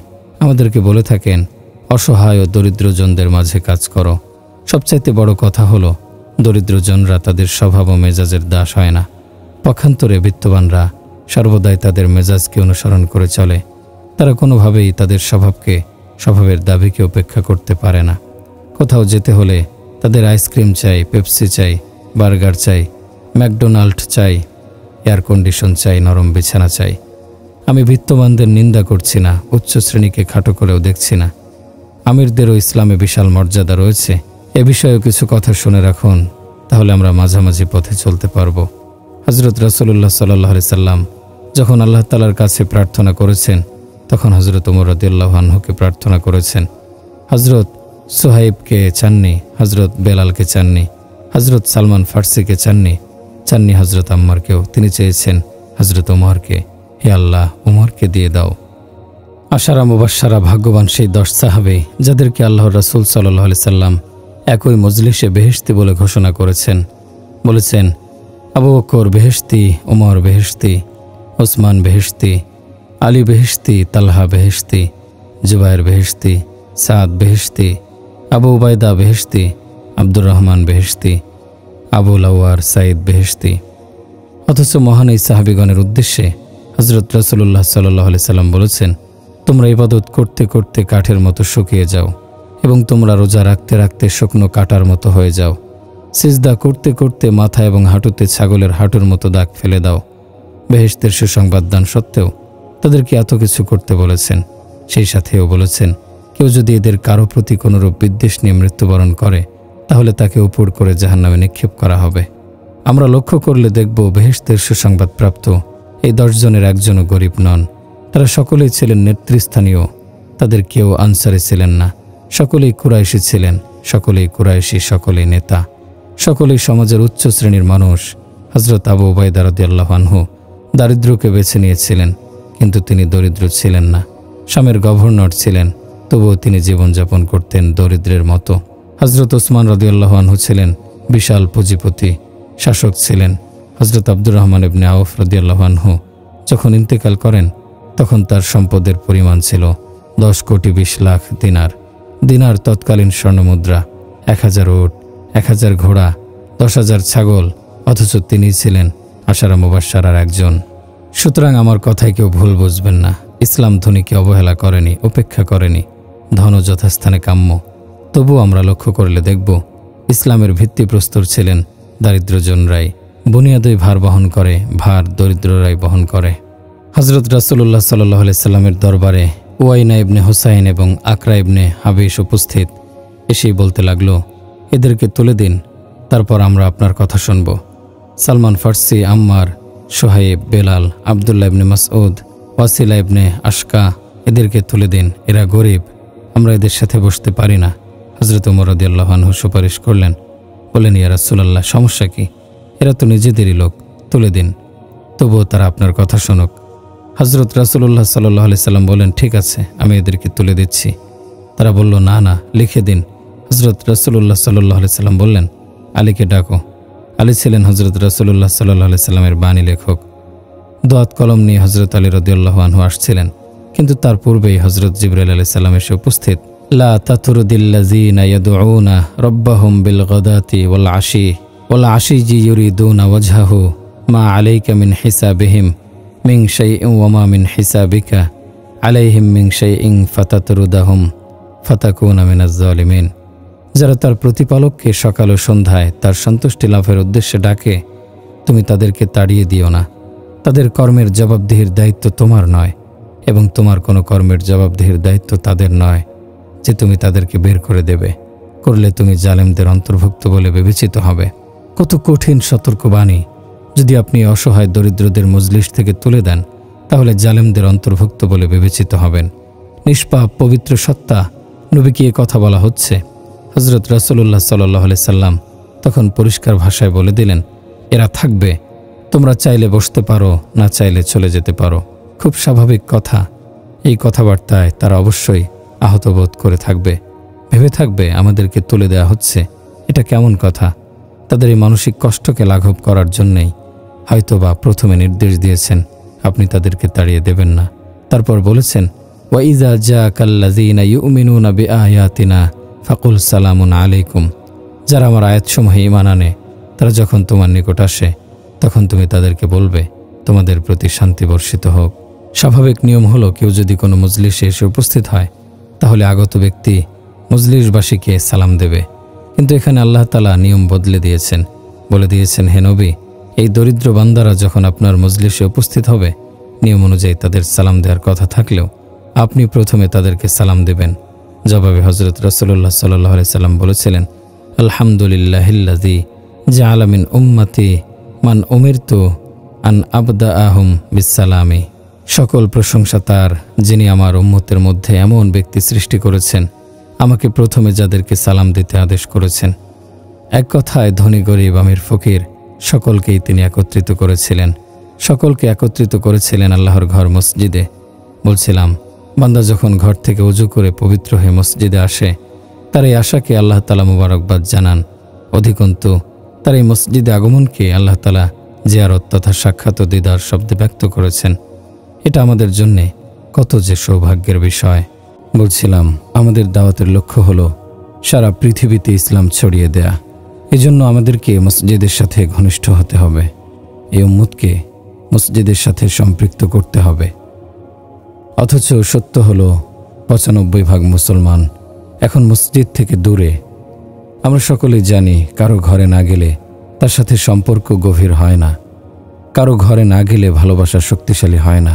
আমাদেরকে বলে থাকেন, অসহায় ও দরিদ্রজনদের মাঝে কাজ করো। সবচাইতে বড় কথা হলো, দরিদ্রজনরা তাদের স্বভাব ও মেজাজের দাস হয় না। পক্ষান্তরে বিত্তবানরা সর্বদাই তাদের মেজাজকে অনুসরণ করে চলে। তারা কোনোভাবেই তাদের স্বভাবের দাবিকে উপেক্ষা করতে পারে না। কোথাও যেতে হলে তাদের আইসক্রিম চাই, পেপসি চাই, বার্গার চাই, ম্যাকডোনাল্ড চাই, এয়ার কন্ডিশন চাই, নরম বিছানা চাই। আমি বিত্তবানদের নিন্দা করছি না, উচ্চ শ্রেণীকে খাটো করেও দেখছি না। আমিরদেরও ইসলামে বিশাল মর্যাদা রয়েছে। এ বিষয়েও কিছু কথা শুনে রাখুন, তাহলে আমরা মাঝামাঝি পথে চলতে পারব। হযরত রাসূলুল্লাহ সাল্লাল্লাহু আলাইহি সাল্লাম যখন আল্লাহ তাআলার কাছে প্রার্থনা করেছেন, তখন হযরত ওমর রাদিয়াল্লাহু আনহুকে প্রার্থনা করেছেন। হযরত সুহাইবকে চাননি, হযরত বেলালকে চাননি, হযরত সালমান ফার্সিকে চাননি হযরত আম্মারকেও। তিনি চেয়েছেন হযরত ওমরকে। হে আল্লাহ, ওমরকে দিয়ে দাও। আশারা মুবাশশারা ভাগ্যবান সেই 10 সাহাবী, যাদেরকে আল্লাহর রাসূল সাল্লাল্লাহু আলাইহি সাল্লাম একই মজলিসে বেহেশতি বলে ঘোষণা করেছেন। বলেছেন, আবু বকর বেহেশতি, ওমর বেহেশতি, ওসমান বেহেশতি, আলী বেহেশতি, তালহা বেহেশতি, জুবায়ের বেহেশতি, সাদ বেহেশতি, আবু উবায়দা বেহেশতি, আব্দুর রহমান বেহেশতি, আবু লাওয়ার সাইদ বেহেশতি। অথচ মহান এই সাহাবীগণের উদ্দেশ্যে হযরত রাসূলুল্লাহ সাল্লাল্লাহু আলাইহি সাল্লাম বলেছেন, তোমরা ইবাদত করতে করতে কাঠের মতো শুকিয়ে যাও এবং তোমরা রোজা রাখতে রাখতে শুকনো কাটার মতো হয়ে যাও। সিজদা করতে করতে মাথা এবং হাঁটুতে ছাগলের হাঁটুর মতো দাগ ফেলে দাও। বেহেশতের সুসংবাদ দান সত্ত্বেও তাদেরকে এত কিছু করতে বলেছেন। সেই সাথেও বলেছেন, কেউ যদি এদের কারো প্রতি কোনোরূপ বিদ্বেষ নিয়ে মৃত্যুবরণ করে, তাহলে তাকে উপর করে জাহান্নামে নিক্ষেপ করা হবে। আমরা লক্ষ্য করলে দেখব, বেহেশতের সুসংবাদ প্রাপ্ত এই 10 জনের একজনও গরিব নন। তারা সকলেই ছিলেন নেতৃস্থানীয়। তাদের কেউ আনসারি ছিলেন না। সকলেই কুরাইশি ছিলেন, সকলেই কুরাইশি, সকলেই নেতা, সকলেই সমাজের উচ্চ শ্রেণীর মানুষ। হযরত আবু উবাইদা রাদিয়াল্লাহু আনহু দারিদ্র্যকে বেছে নিয়েছিলেন, কিন্তু তিনি দরিদ্র ছিলেন না। শামের গভর্নর ছিলেন, তবুও তিনি জীবনযাপন করতেন দরিদ্রের মতো। হজরত ওসমান রাদিয়াল্লাহু আনহু ছিলেন বিশাল পুঁজিপতি শাসক ছিলেন। হজরত আব্দুর রহমান ইবনে আউফ রাদিয়াল্লাহু আনহু যখন ইন্তেকাল করেন তখন তার সম্পদের পরিমাণ ছিল 10 কোটি 20 লাখ দিনার। দিনার তৎকালীন স্বর্ণমুদ্রা। 1000 উট, 1000 ঘোড়া, 10,000 ছাগল, অথচ তিনি ছিলেন আশারা মুবাশশারার একজন। সুতরাং আমার কথায় কেউ ভুল বুঝবেন না। ইসলাম ধনীকে অবহেলা করেনি, উপেক্ষা করেনি। ধন যথাস্থানে কাম্য। তবু আমরা লক্ষ্য করলে দেখব ইসলামের ভিত্তিপ্রস্তর ছিলেন দারিদ্রজনরাই। বুনিয়াদই ভার বহন করে, ভার দরিদ্ররাই বহন করে। হজরত রাসূলুল্লাহ সাল্লাল্লাহু আলাইহি সাল্লামের দরবারে উয়াইনা ইবনে হুসাইন এবং আকরা ইবনে হাবিশ উপস্থিত। এসেই বলতে লাগলো, এদেরকে তুলে দিন, তারপর আমরা আপনার কথা শুনব। সালমান ফার্সি, আম্মার, সোহাইব, বেলাল, আবদুল্লাহ ইবনে মাসউদ, ওয়াসিলা ইবনে আশকা, এদেরকে তুলে দিন। এরা গরিব, আমরা এদের সাথে বসতে পারি না। হজরত ওমর রাদিয়াল্লাহু আনহু সুপারিশ করলেন, বলেন, ইয়া রাসূলুল্লাহ, সমস্যা কি? এরা তো নিজেদেরই লোক, তুলে দিন, তবুও তারা আপনার কথা শুনুক। হজরত রাসূলুল্লাহ সাল্লাল্লাহু আলাইহি সাল্লাম বলেন, ঠিক আছে, আমি এদেরকে তুলে দিচ্ছি। তারা বলল, না না, লিখে দিন। হজরত রাসূলুল্লাহ সাল্লাল্লাহু আলাইহি সাল্লাম বললেন, আলীকে ডাকো। আলী ছিলেন হজরত রাসূলুল্লাহ সাল্লাল্লাহু আলাইহি সাল্লামের বাণী লেখক। দোয়াত কলম নিয়ে হজরত আলী রাদিয়াল্লাহু আনহু আসছিলেন, কিন্তু তার পূর্বেই হজরত জিবরাইল আলাইহিস সালাম এসে উপস্থিত। লা তাতরুদিল্লাযীনা ইয়াদউনা রাব্বাহুম বিল গাদাতি ওয়াল আশিজি ইউরিদুনা ওয়াজহাহু মা আলাইকা মিন হিসাবিহিম মিন শাইইন ওয়া মা মিন হিসাবিকা আলাইহিম মিন শাইইন ফাতাতরুদাহুম ফাতাকুনা মিনাজ জালিমিন। যারা তার প্রতিপালককে সকাল ও সন্ধ্যায় তার সন্তুষ্টি লাভের উদ্দেশ্যে ডাকে, তুমি তাদেরকে তাড়িয়ে দিও না। তাদের কর্মের জবাবদিহির দায়িত্ব তোমার নয়, এবং তোমার কোনো কর্মের জবাবদিহির দায়িত্ব তাদের নয় যে তুমি তাদেরকে বের করে দেবে। করলে তুমি জালেমদের অন্তর্ভুক্ত বলে বিবেচিত হবে। কত কঠিন সতর্কবাণী! যদি আপনি অসহায় দরিদ্রদের মজলিস থেকে তুলে দেন, তাহলে জালেমদের অন্তর্ভুক্ত বলে বিবেচিত হবেন। নিষ্পাপ পবিত্র সত্তা নবীকে এ কথা বলা হচ্ছে। হজরত রাসূলুল্লাহ সাল্লাল্লাহু আলাইহি সাল্লাম তখন পরিষ্কার ভাষায় বলে দিলেন, এরা থাকবে, তোমরা চাইলে বসতে পারো, না চাইলে চলে যেতে পারো। খুব স্বাভাবিক কথা। এই কথাবার্তায় তারা অবশ্যই আহত বোধ করে থাকবে, ভেবে থাকবে আমাদেরকে তুলে দেয়া হচ্ছে, এটা কেমন কথা। তাদের এই মানসিক কষ্টকে লাঘব করার জন্যেই হয়তোবা প্রথমে নির্দেশ দিয়েছেন আপনি তাদেরকে তাড়িয়ে দেবেন না। তারপর বলেছেন, ওয়াইজা জাকাল্লাযীনা ইউমিনুনা বিআয়াতিনা ফাকুল সালামুন আলাইকুম। যারা আমার আয়াতসমূহে ঈমান আনে, তারা যখন তোমার নিকট আসে, তখন তুমি তাদেরকে বলবে, তোমাদের প্রতি শান্তি বর্ষিত হোক। স্বাভাবিক নিয়ম হলো, কেউ যদি কোনো মজলিসে এসে উপস্থিত হয়, তাহলে আগত ব্যক্তি মজলিসবাসীকে সালাম দেবে। কিন্তু এখানে আল্লাহ তাআলা নিয়ম বদলে দিয়েছেন, বলে দিয়েছেন, হে নবী, এই দরিদ্র বান্দারা যখন আপনার মজলিসে উপস্থিত হবে, নিয়ম অনুযায়ী তাদের সালাম দেওয়ার কথা থাকলেও আপনি প্রথমে তাদেরকে সালাম দেবেন। জবাবে হজরত রাসূলুল্লাহ সাল্লাল্লাহু আলাইহি সাল্লাম বলেছিলেন, আলহামদুলিল্লাহিল্লাযী জাআলা মিন উম্মতি মান উমিরতু আন আবদাআহুম বিসসালামি। সকল প্রশংসা তার, যিনি আমার উম্মতের মধ্যে এমন ব্যক্তি সৃষ্টি করেছেন আমাকে প্রথমে যাদেরকে সালাম দিতে আদেশ করেছেন। এক কথায় ধনী গরিব আমির ফকির সকলকেই তিনি একত্রিত করেছিলেন। সকলকে একত্রিত করেছিলেন আল্লাহর ঘর মসজিদে। বলছিলাম, বান্দা যখন ঘর থেকে ওযু করে পবিত্র হয়ে মসজিদে আসে, তার এই আশাকে আল্লাহ তাআলা মুবারকবাদ জানান। অধিকন্তু তার এই মসজিদে আগমনকে আল্লাহ তাআলা জিয়ারত তথা সাক্ষাৎ ও দিদার শব্দে ব্যক্ত করেছেন। এটা আমাদের জন্যে কত যে সৌভাগ্যের বিষয়। বলছিলাম, আমাদের দাওয়াতের লক্ষ্য হলো সারা পৃথিবীতে ইসলাম ছড়িয়ে দেয়া। এজন্য আমাদেরকে মসজিদের সাথে ঘনিষ্ঠ হতে হবে, এই উম্মতকে মসজিদের সাথে সম্পৃক্ত করতে হবে। অথচ সত্য হলো ৯৫% মুসলমান এখন মসজিদ থেকে দূরে। আমরা সকলেই জানি, কারো ঘরে না গেলে তার সাথে সম্পর্ক গভীর হয় না, কারো ঘরে না গেলে ভালোবাসা শক্তিশালী হয় না,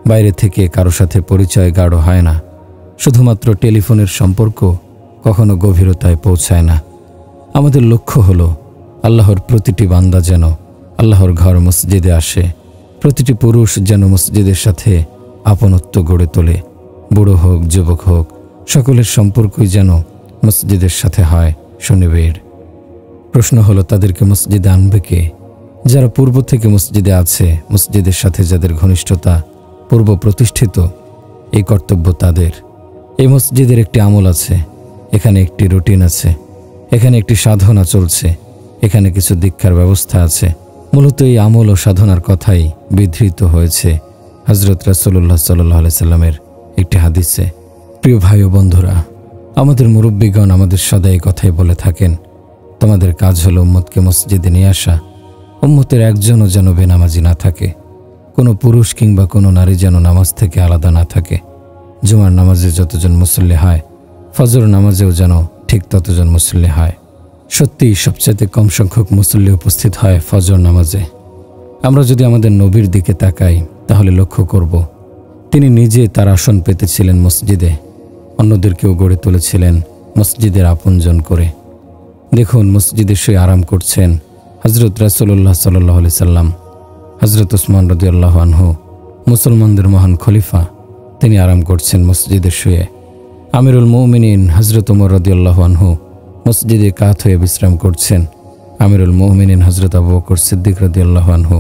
বাইরে থেকে কারো সাথে পরিচয় গাঢ় হয় না। শুধুমাত্র টেলিফোনের সম্পর্ক কখনো গভীরতায় পৌঁছায় না। আমাদের লক্ষ্য হলো আল্লাহর প্রতিটি বান্দা যেন আল্লাহর ঘর মসজিদে আসে, প্রতিটি পুরুষ যেন মসজিদের সাথে আপনত্ব গড়ে তোলে। বুড়ো হোক, যুবক হোক, সকলের সম্পর্কই যেন মসজিদের সাথে হয় সুনিবিড়। প্রশ্ন হলো, তাদেরকে মসজিদে আনবে কে? যারা পূর্ব থেকে মসজিদে আছে, মসজিদের সাথে যাদের ঘনিষ্ঠতা পূর্ব প্রতিষ্ঠিত, এই কর্তব্য তাদের। এই মসজিদের একটি আমল আছে, এখানে একটি রুটিন আছে, এখানে একটি সাধনা চলছে, এখানে কিছু দীক্ষার ব্যবস্থা আছে। মূলত এই আমল ও সাধনার কথাই বিধৃত হয়েছে হযরত রাসূলুল্লাহ সাল্লাল্লাহু আলাইহি সাল্লামের একটি হাদিসে। প্রিয় ভাই ও বন্ধুরা, আমাদের মুরব্বীগণ আমাদের সদাই কথাই বলে থাকেন, তোমাদের কাজ হলো উম্মতকে মসজিদে নিয়ে আসা। উম্মতের একজনও যেন বেনামাজি না থাকে, কোনো পুরুষ কিংবা কোনো নারী যেন নামাজ থেকে আলাদা না থাকে। জুমার নামাজে যতজন মুসল্লি হয়, ফজর নামাজেও যেন ঠিক ততজন মুসল্লি হয়। সত্যিই সবচেয়ে কম সংখ্যক মুসল্লি উপস্থিত হয় ফজর নামাজে। আমরা যদি আমাদের নবীর দিকে তাকাই তাহলে লক্ষ্য করব, তিনি নিজে তার আসন পেতেছিলেন মসজিদে, অন্যদেরকেও গড়ে তুলেছিলেন মসজিদের আপনজন করে। দেখুন, মসজিদে শুয়ে আরাম করছেন হযরত রাসূলুল্লাহ সাল্লাল্লাহু আলাইহি সাল্লাম। হযরত উসমান রাদিয়াল্লাহু আনহু, মুসলমানদের মহান খলিফা, তিনি আরাম করছেন মসজিদে শুয়ে। আমিরুল মুমিনিন হযরত ওমর রাদিয়াল্লাহু আনহু মসজিদে কাত হয়ে বিশ্রাম করছেন। আমিরুল মুমিনিন হযরত আবু বকর সিদ্দিক রাদিয়াল্লাহু আনহু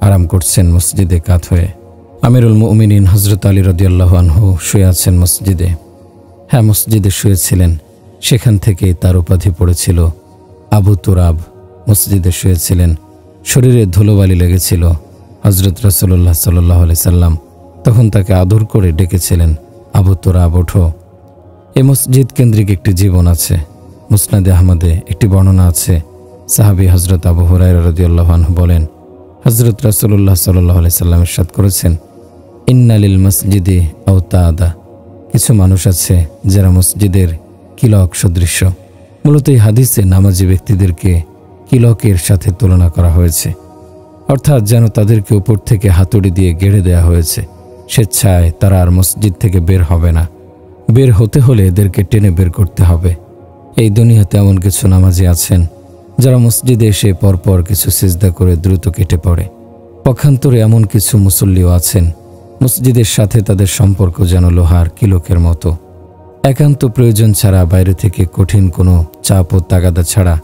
আরাম করছেন মসজিদে কাত হয়ে। আমিরুল মুমিনিন হযরত আলী রাদিয়াল্লাহু আনহু শুয়ে আছেন মসজিদে। হ্যাঁ, মসজিদে শুয়েছিলেন, সেখান থেকে তার উপাধি পড়েছিল আবু তুরাব। মসজিদে শুয়েছিলেন, শরীরে ধুলোবালি লেগেছিল। হযরত রাসূলুল্লাহ সাল্লাল্লাহু আলাইহি সাল্লাম তখন তাকে আদর করে ডেকেছিলেন, আবু তুরাব ওঠো। এই মসজিদ কেন্দ্রিক একটি জীবন আছে। মুসনাদে আহমদে একটি বর্ণনা আছে, সাহাবী হযরত আবু হুরায়রা রাদিয়াল্লাহু আনহু বলেন, হযরত রাসূলুল্লাহ সাল্লাল্লাহু আলাইহি সাল্লাম ইরশাদ করেছেন, ইন্না লিল মসজিদি আওতাদা, কিছু মানুষ আছে যারা মসজিদের কিলক সদৃশ্য। মূলত এই হাদিসে নামাজি ব্যক্তিদেরকে কিলকের সাথে তুলনা করা হয়েছে, অর্থাৎ যেন তাদেরকে উপর থেকে হাতুড়ি দিয়ে গেড়ে দেয়া হয়েছে। স্বেচ্ছায় তারা আর মসজিদ থেকে বের হবে না। বের হতে হলে এদেরকে টেনে বের করতে হবে। এই দুনিয়াতে এমন কিছু নামাজি আছেন যারা মসজিদে এসে পরপর কিছু সিজদা করে দ্রুত কেটে পড়ে। পক্ষান্তরে এমন কিছু মুসল্লিও আছেন, মসজিদের সাথে তাদের সম্পর্ক যেন লোহার কিলকের মতো। একান্ত প্রয়োজন ছাড়া, বাইরে থেকে কঠিন কোনো চাপ ও তাগাদা ছাড়া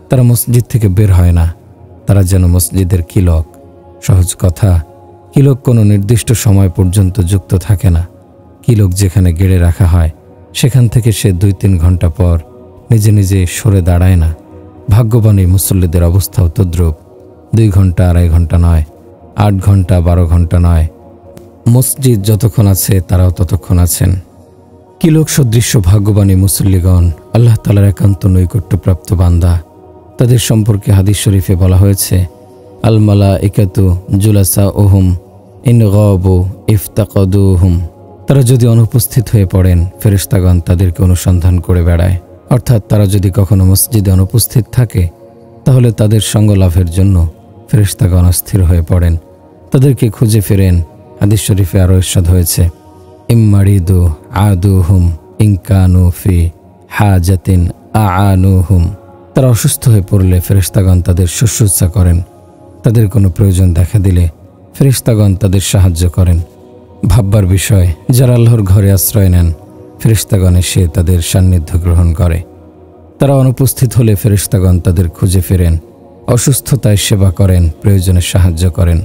তারা মসজিদ থেকে বের হয় না। তারা যেন মসজিদের কিলক। সহজ কথা, কিলক কোনো নির্দিষ্ট সময় পর্যন্ত যুক্ত থাকে না। কিলক যেখানে গেড়ে রাখা হয় সেখান থেকে সে 2-3 ঘন্টা পর নিজে নিজে সরে দাঁড়ায় না। ভাগ্যবান এই মুসল্লিদের অবস্থাও তদ্রূপ। 2 ঘন্টা, 2.5 ঘন্টা নয়, 8 ঘন্টা, 12 ঘন্টা নয়, মসজিদ যতক্ষণ আছে তারাও ততক্ষণ আছেন। কিলক সদৃশ্য ভাগ্যবানী মুসল্লিগণ আল্লাহ তাআলার একান্ত নৈকট্যপ্রাপ্ত বান্দা। তাদের সম্পর্কে হাদিস শরীফে বলা হয়েছে, আল মালাইকাতু জুলাসাউহুম ইন গাবু ইফতাকাদুহুম। তারা যদি অনুপস্থিত হয়ে পড়েন, ফেরেশতাগণ তাদেরকে অনুসন্ধান করে বেড়ায়। অর্থাৎ তারা যদি কখনো মসজিদে অনুপস্থিত থাকে তাহলে তাদের সঙ্গ লাভের জন্য ফেরেশতাগণ অস্থির হয়ে পড়েন, তাদেরকে খুঁজে ফেরেন। হাদিস শরীফে আরও ইরশাদ হয়েছে, ইম্মারিদু আদুহুম ইনকানু ফি হাজাতিন আআনুহুম। তারা অসুস্থ হয়ে পড়লে ফেরেশতাগণ তাদের শুশ্রূষা করেন। তাদের কোনো প্রয়োজন দেখা দিলে ফেরেশতাগণ তাদের সাহায্য করেন। ভাববার বিষয়, যারা আল্লাহর ঘরে আশ্রয় নেন, ফেরেশতাগণ এসে তাদের সান্নিধ্য গ্রহণ করে। তারা অনুপস্থিত হলে ফেরেশতাগণ তাদের খুঁজে ফেরেন, অসুস্থতায় সেবা করেন, প্রয়োজনে সাহায্য করেন।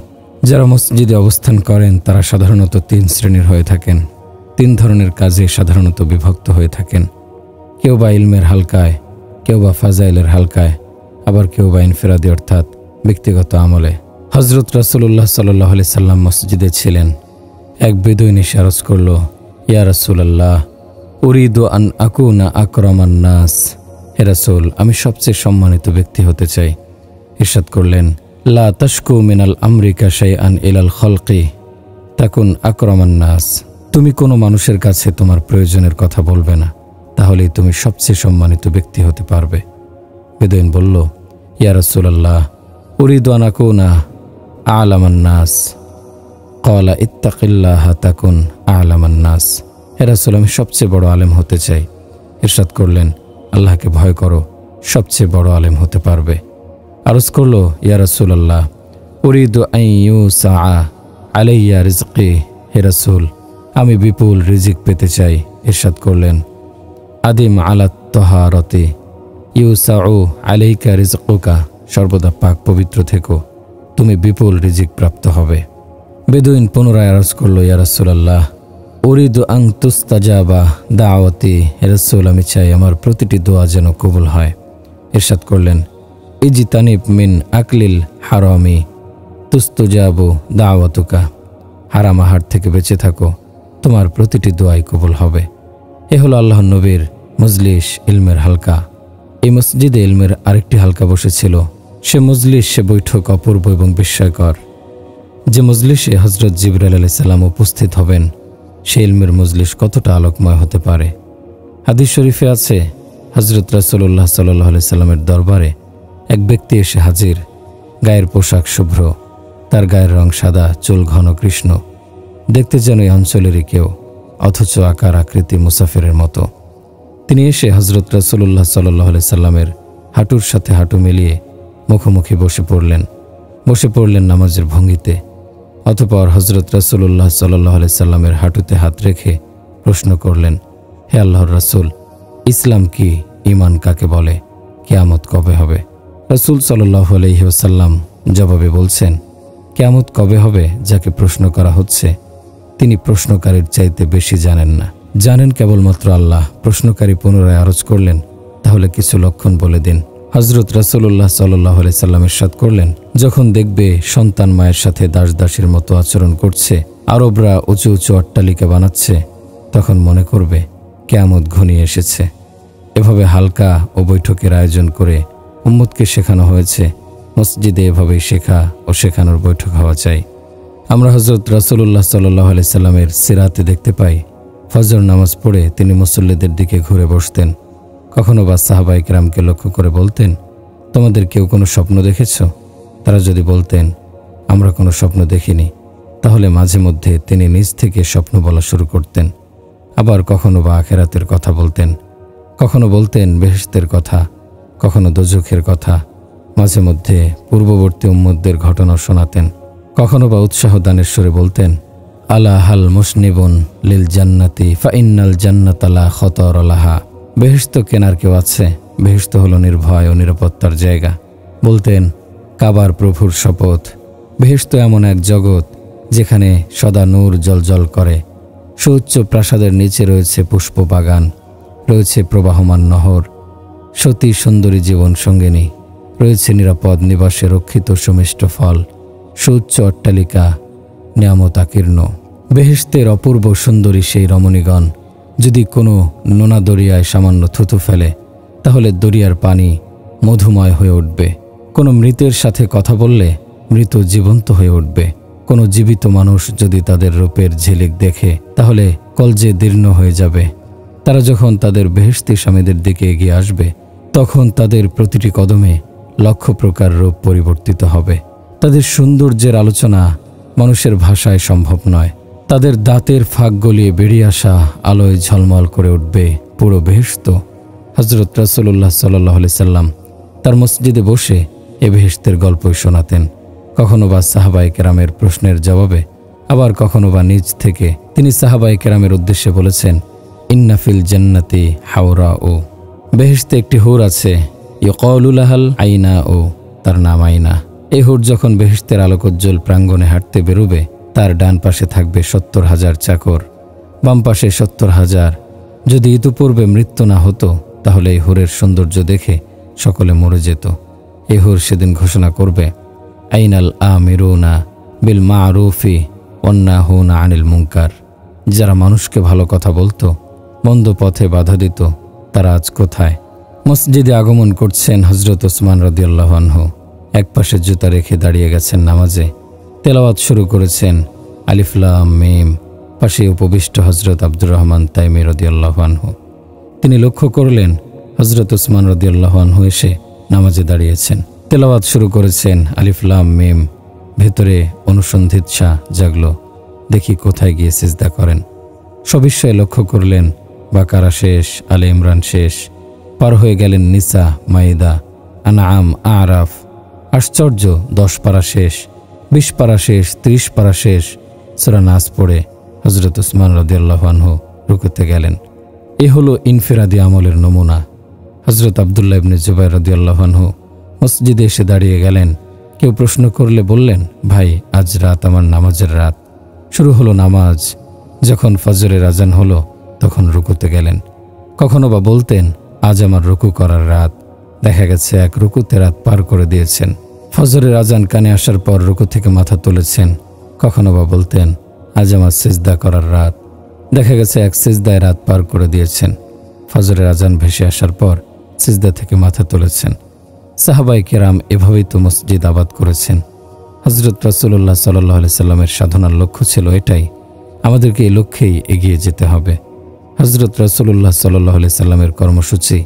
যারা মসজিদে অবস্থান করেন তারা সাধারণত 3 শ্রেণীর হয়ে থাকেন। 3 ধরনের কাজে সাধারণত বিভক্ত হয়ে থাকেন। কেউ বা ইলমের হালকায়, কেউ বা ফাজাইলের হালকায়, আবার কেউ বা ইনফিরাদি অর্থাৎ ব্যক্তিগত আমলে। হযরত রাসূলুল্লাহ সাল্লাল্লাহু আলাইহি সাল্লাম মসজিদে ছিলেন। এক বেদুইন এসে আরজ করল, ইয়া রাসূলুল্লাহ, উরিদু আন আকুনা আকরামান নাস। হে রাসূল, আমি সবচেয়ে সম্মানিত ব্যক্তি হতে চাই। ইরশাদ করলেন, লা তাশকু মিনাল আমরিকা শাইআন ইলাল খালকি তাকুন আকরামান নাস। তুমি কোনো মানুষের কাছে তোমার প্রয়োজনের কথা বলবে না, তাহলেই তুমি সবচেয়ে সম্মানিত ব্যক্তি হতে পারবে। বেদুইন বলল, ইয়া রাসূলুল্লাহ, উরিদু আন আকুনা আ'লামান নাস। ক্বালা ইত্তাকিল্লাহা তাকুন আ'লামান নাস। হে রাসূল, আমি সবচেয়ে বড় আলেম হতে চাই। ইরশাদ করলেন, আল্লাহকে ভয় করো, সবচেয়ে বড় আলেম হতে পারবে। আরজ করল, ইয়া রাসূলুল্লাহ, উরিদু আন ইউসাআ আলাইয়া রিজকি। হে রাসূল, আমি বিপুল রিজিক পেতে চাই। ইরশাদ করলেন, আদিম আলাত তাহারাতি ইউসাউ আলাইকা রিজকুকা। সর্বদা পাক পবিত্র থেকো, তুমি বিপুল রিজিক প্রাপ্ত হবে। বেদুইন পুনরায় আরজ করল, ইয়া রাসূলুল্লাহ, উরিদু আং তুস্তাজাবা দাওয়াতি, রাসূল আমি চাই আমার প্রতিটি দোয়া যেন কবুল হয়। ইরশাদ করলেন, ইজতানিব মিন আকলিল হারামি তুস্তাজাবু দাওয়াতুকা, হারাম আহার থেকে বেঁচে থাকো, তোমার প্রতিটি দোয়াই কবুল হবে। এ হলো আল্লাহর নবীর মজলিস ইলমের হালকা। এই মসজিদে ইলমের আরেকটি হালকা বসেছিল। সে মজলিস, সে বৈঠক অপূর্ব এবং বিস্ময়কর। যে মজলিসে হজরত জিবরাইল আলাইহিস সালাম উপস্থিত হবেন, সে ইলমের মজলিস কতটা আলোকময় হতে পারে। হাদিস শরীফে আছে, হজরত রাসূলুল্লাহ সাল্লাল্লাহু আলাইহি সাল্লামের দরবারে এক ব্যক্তি এসে হাজির। গায়ের পোশাক শুভ্র, তার গায়ের রং সাদা, চুল ঘন কৃষ্ণ, দেখতে যেন এই অঞ্চলেরই কেউ, অথচ আকার আকৃতি মুসাফিরের মতো। তিনি এসে হজরত রাসূলুল্লাহ সাল্লাল্লাহু আলাইহি সাল্লামের হাঁটুর সাথে হাঁটু মিলিয়ে মুখোমুখি বসে পড়লেন নামাজের ভঙ্গিতে। অতঃপর হজরত রাসূলুল্লাহ সাল্লাল্লাহু আলাইহি সাল্লামের হাঁটুতে হাত রেখে প্রশ্ন করলেন, হে আল্লাহর রাসূল, ইসলাম কি, ঈমান কাকে বলে, কিয়ামত কবে হবে? রাসূল সাল্লাল্লাহু আলাইহি ওয়াসাল্লাম জবাবে বলছেন, কিয়ামত কবে হবে যাকে প্রশ্ন করা হচ্ছে, তিনি প্রশ্নকারীর চাইতে বেশি জানেন না, জানেন কেবলমাত্র আল্লাহ। প্রশ্নকারী পুনরায় আরজ করলেন, তাহলে কিছু লক্ষণ বলে দিন। হজরত রাসূলুল্লাহ সাল্লাল্লাহু আলাইহি সাল্লাম ইরশাদ করলেন, যখন দেখবে সন্তান মায়ের সাথে দাস-দাসীর মতো আচরণ করছে, আরবরা উঁচু উঁচু অট্টালিকা বানাচ্ছে, তখন মনে করবে কিয়ামত ঘনিয়ে এসেছে। এভাবে হালকা ও বৈঠকের আয়োজন করে উম্মতকে শেখানো হয়েছে। মসজিদে এভাবেই শেখা ও শেখানোর বৈঠক হওয়া চাই। আমরা হজরত রাসূলুল্লাহ সাল্লাল্লাহু আলাইহি সাল্লামের সিরাতে দেখতে পাই, ফজর নামাজ পড়ে তিনি মুসল্লিদের দিকে ঘুরে বসতেন। কখনো বা সাহাবায়ে কেরামকে লক্ষ্য করে বলতেন, তোমাদের কেউ কোনো স্বপ্ন দেখেছ? তারা যদি বলতেন, আমরা কোনো স্বপ্ন দেখিনি, তাহলে মাঝে মধ্যে তিনি নিজ থেকে স্বপ্ন বলা শুরু করতেন। আবার কখনো বা আখিরাতের কথা বলতেন, কখনো বলতেন বেহেশতের কথা, কখনো দোজখের কথা, মাঝে মধ্যে পূর্ববর্তী উম্মতদের ঘটনা শোনাতেন। কখনো বা উৎসাহ দানের সুরে বলতেন, আলা হাল মুসনিবুন লিল জান্নাতি ফা ইন্নাল জান্নাতা লা খতর লাহা, বেহেশত কেনার কেউ আছে? বেহেশত হলো নির্ভয় ও নিরাপত্তার জায়গা। বলতেন, কাবার প্রভুর শপথ, বেহেশত এমন এক জগৎ যেখানে সদা নূর জ্বলজ্বল করে। সুউচ্চ প্রাসাদের নিচে রয়েছে পুষ্প বাগান, রয়েছে প্রবাহমান নহর, সতী সুন্দরী জীবন সঙ্গিনী, রয়েছে নিরাপদ নিবাসে রক্ষিত সুমিষ্ট ফল, সুউচ্চ অট্টালিকা, নিয়ামতাকীর্ণ। বেহেশতের অপূর্ব সুন্দরী সেই রমণীগণ যদি কোনো নোনা দরিয়ায় সামান্য থুতু ফেলে, তাহলে দরিয়ার পানি মধুময় হয়ে উঠবে। কোনো মৃতের সাথে কথা বললে মৃত জীবন্ত হয়ে উঠবে। কোনো জীবিত মানুষ যদি তাদের রূপের ঝিলিক দেখে, তাহলে কলজে দীর্ণ হয়ে যাবে। তারা যখন তাদের বেহেশতি স্বামীদের দিকে এগিয়ে আসবে, তখন তাদের প্রতিটি কদমে লক্ষ প্রকার রূপ পরিবর্তিত হবে। তাদের সৌন্দর্যের আলোচনা মানুষের ভাষায় সম্ভব নয়। তাদের দাঁতের ফাঁক গলিয়ে বেরিয়ে আসা আলোয় ঝলমল করে উঠবে পুরো বেহেশত। হজরত রাসূলুল্লাহ সাল্লাল্লাহু আলাইহি সাল্লাম তার মসজিদে বসে এ বেহেশতের গল্পই শোনাতেন। কখনো বা সাহাবায়ে কেরামের প্রশ্নের জবাবে, আবার কখনো বা নিজ থেকে তিনি সাহাবায়ে কেরামের উদ্দেশ্যে বলেছেন, ইন্না ফিল জান্নাতি হাওরা ও, বেহেশতে একটি হুর আছে, ইয়কালু লাহাল আইনা ও, তার নাম আইনা। এই হুর যখন বেহেশতের আলোকোজ্জ্বল প্রাঙ্গণে হাঁটতে বেরোবে, তার ডান পাশে থাকবে ৭০,০০০ চাকর, বাম পাশে ৭০,০০০। যদি ইতিপূর্বে মৃত্যু না হতো, তাহলে এই হুরের সৌন্দর্য দেখে সকলে মরে যেত। এই হুর সেদিন ঘোষণা করবে, আইনাল আমিরুনা বিল মারুফি ওয়ান্নাহুনা আনিল মুনকার। যারা মানুষকে ভালো কথা বলতো, মন্দ পথে বাধা দিত, তারা আজ কোথায়? মসজিদে আগমন করছেন হজরত ওসমান রাদিয়াল্লাহু আনহু। এক পাশে জুতা রেখে দাঁড়িয়ে গেছেন নামাজে, তেলাওয়াত শুরু করেছেন আলিফ লাম মিম। পাশে উপবিষ্ট হজরত আব্দুর রহমান তাইমি রাদিয়াল্লাহু আনহু। তিনি লক্ষ্য করলেন হজরত ওসমান রাদিয়াল্লাহু আনহু এসে নামাজে দাঁড়িয়েছেন, তেলাওয়াত শুরু করেছেন আলিফ লাম মিম। ভেতরে অনুসন্ধিৎসা জাগল, দেখি কোথায় গিয়ে সিজদা করেন। সবিস্ময়ে লক্ষ্য করলেন বাকারা শেষ, আলে ইমরান শেষ, পার হয়ে গেলেন নিসা, মাইদা, আনআম, আরাফ। আশ্চর্য, ১০ পারা শেষ, ২০ পারা শেষ, ৩০ পারা শেষ। সূরা নাস পড়ে হজরত ওসমান রাদিয়াল্লাহু আনহু রুকুতে গেলেন। এ হলো ইনফিরাদি আমলের নমুনা। হজরত আব্দুল্লাহ ইবনে জুবাইর রাদিয়াল্লাহু আনহু মসজিদে এসে দাঁড়িয়ে গেলেন। কেউ প্রশ্ন করলে বললেন, ভাই, আজ রাত আমার নামাজের রাত। শুরু হলো নামাজ। যখন ফজরের আজান হলো তখন রুকুতে গেলেন। কখনো বা বলতেন, আজ আমার রুকু করার রাত। দেখা গেছে এক রুকুতে রাত পার করে দিয়েছেন। ফজরের আজান কানে আসার পর রুকু থেকে মাথা তুলেছেন। কখনো বা বলতেন, আজ আমার সিজদা করার রাত। দেখা গেছে এক সিজদায় রাত পার করে দিয়েছেন। ফজরের আজান ভেসে আসার পর সিজদা থেকে মাথা তুলেছেন। সাহাবায়ে কেরাম এভাবেই তো মসজিদ আবাদ করেছেন। হযরত রাসূলুল্লাহ সাল্লাল্লাহু আলাইহি সাল্লামের সাধনার লক্ষ্য ছিল এটাই। আমাদেরকে এই লক্ষ্যেই এগিয়ে যেতে হবে। হযরত রাসূলুল্লাহ সাল্লাল্লাহু আলাইহি সাল্লামের কর্মসূচি,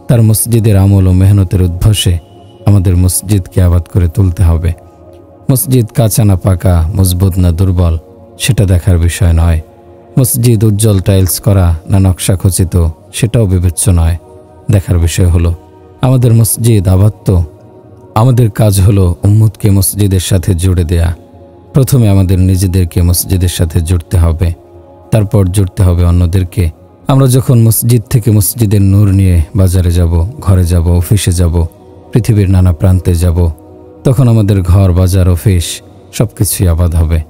তার মসজিদের আমল ও মেহনতের উদ্ভাসে আমাদের মসজিদকে আবাদ করে তুলতে হবে। মসজিদ কাঁচা না পাকা, মজবুত না দুর্বল, সেটা দেখার বিষয় নয়। মসজিদ উজ্জ্বল টাইলস করা না নকশা খচিত, সেটাও বিবেচ্য নয়। দেখার বিষয় হলো আমাদের মসজিদ আবাদ তো। আমাদের কাজ হলো উম্মতকে মসজিদের সাথে জুড়ে দেয়া। প্রথমে আমাদের নিজেদেরকে মসজিদের সাথে জুড়তে হবে, তারপর জুড়তে হবে অন্যদেরকে। আমরা যখন মসজিদ থেকে মসজিদের নূর নিয়ে বাজারে যাব, ঘরে যাব, অফিসে যাব, পৃথিবীর নানা প্রান্তে যাব, তখন আমাদের ঘর, বাজার, অফিস সবকিছুই আবাদ হবে।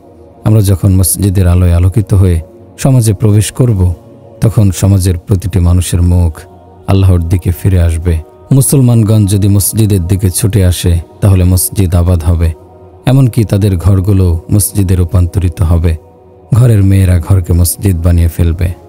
আমরা যখন মসজিদের আলোয় আলোকিত হয়ে সমাজে প্রবেশ করব, তখন সমাজের প্রতিটি মানুষের মুখ আল্লাহর দিকে ফিরে আসবে। মুসলমানগণ যদি মসজিদের দিকে ছুটে আসে, তাহলে মসজিদ আবাদ হবে। এমনকি তাদের ঘরগুলো মসজিদে রূপান্তরিত হবে। ঘরের মেয়েরা ঘরকে মসজিদ বানিয়ে ফেলবে।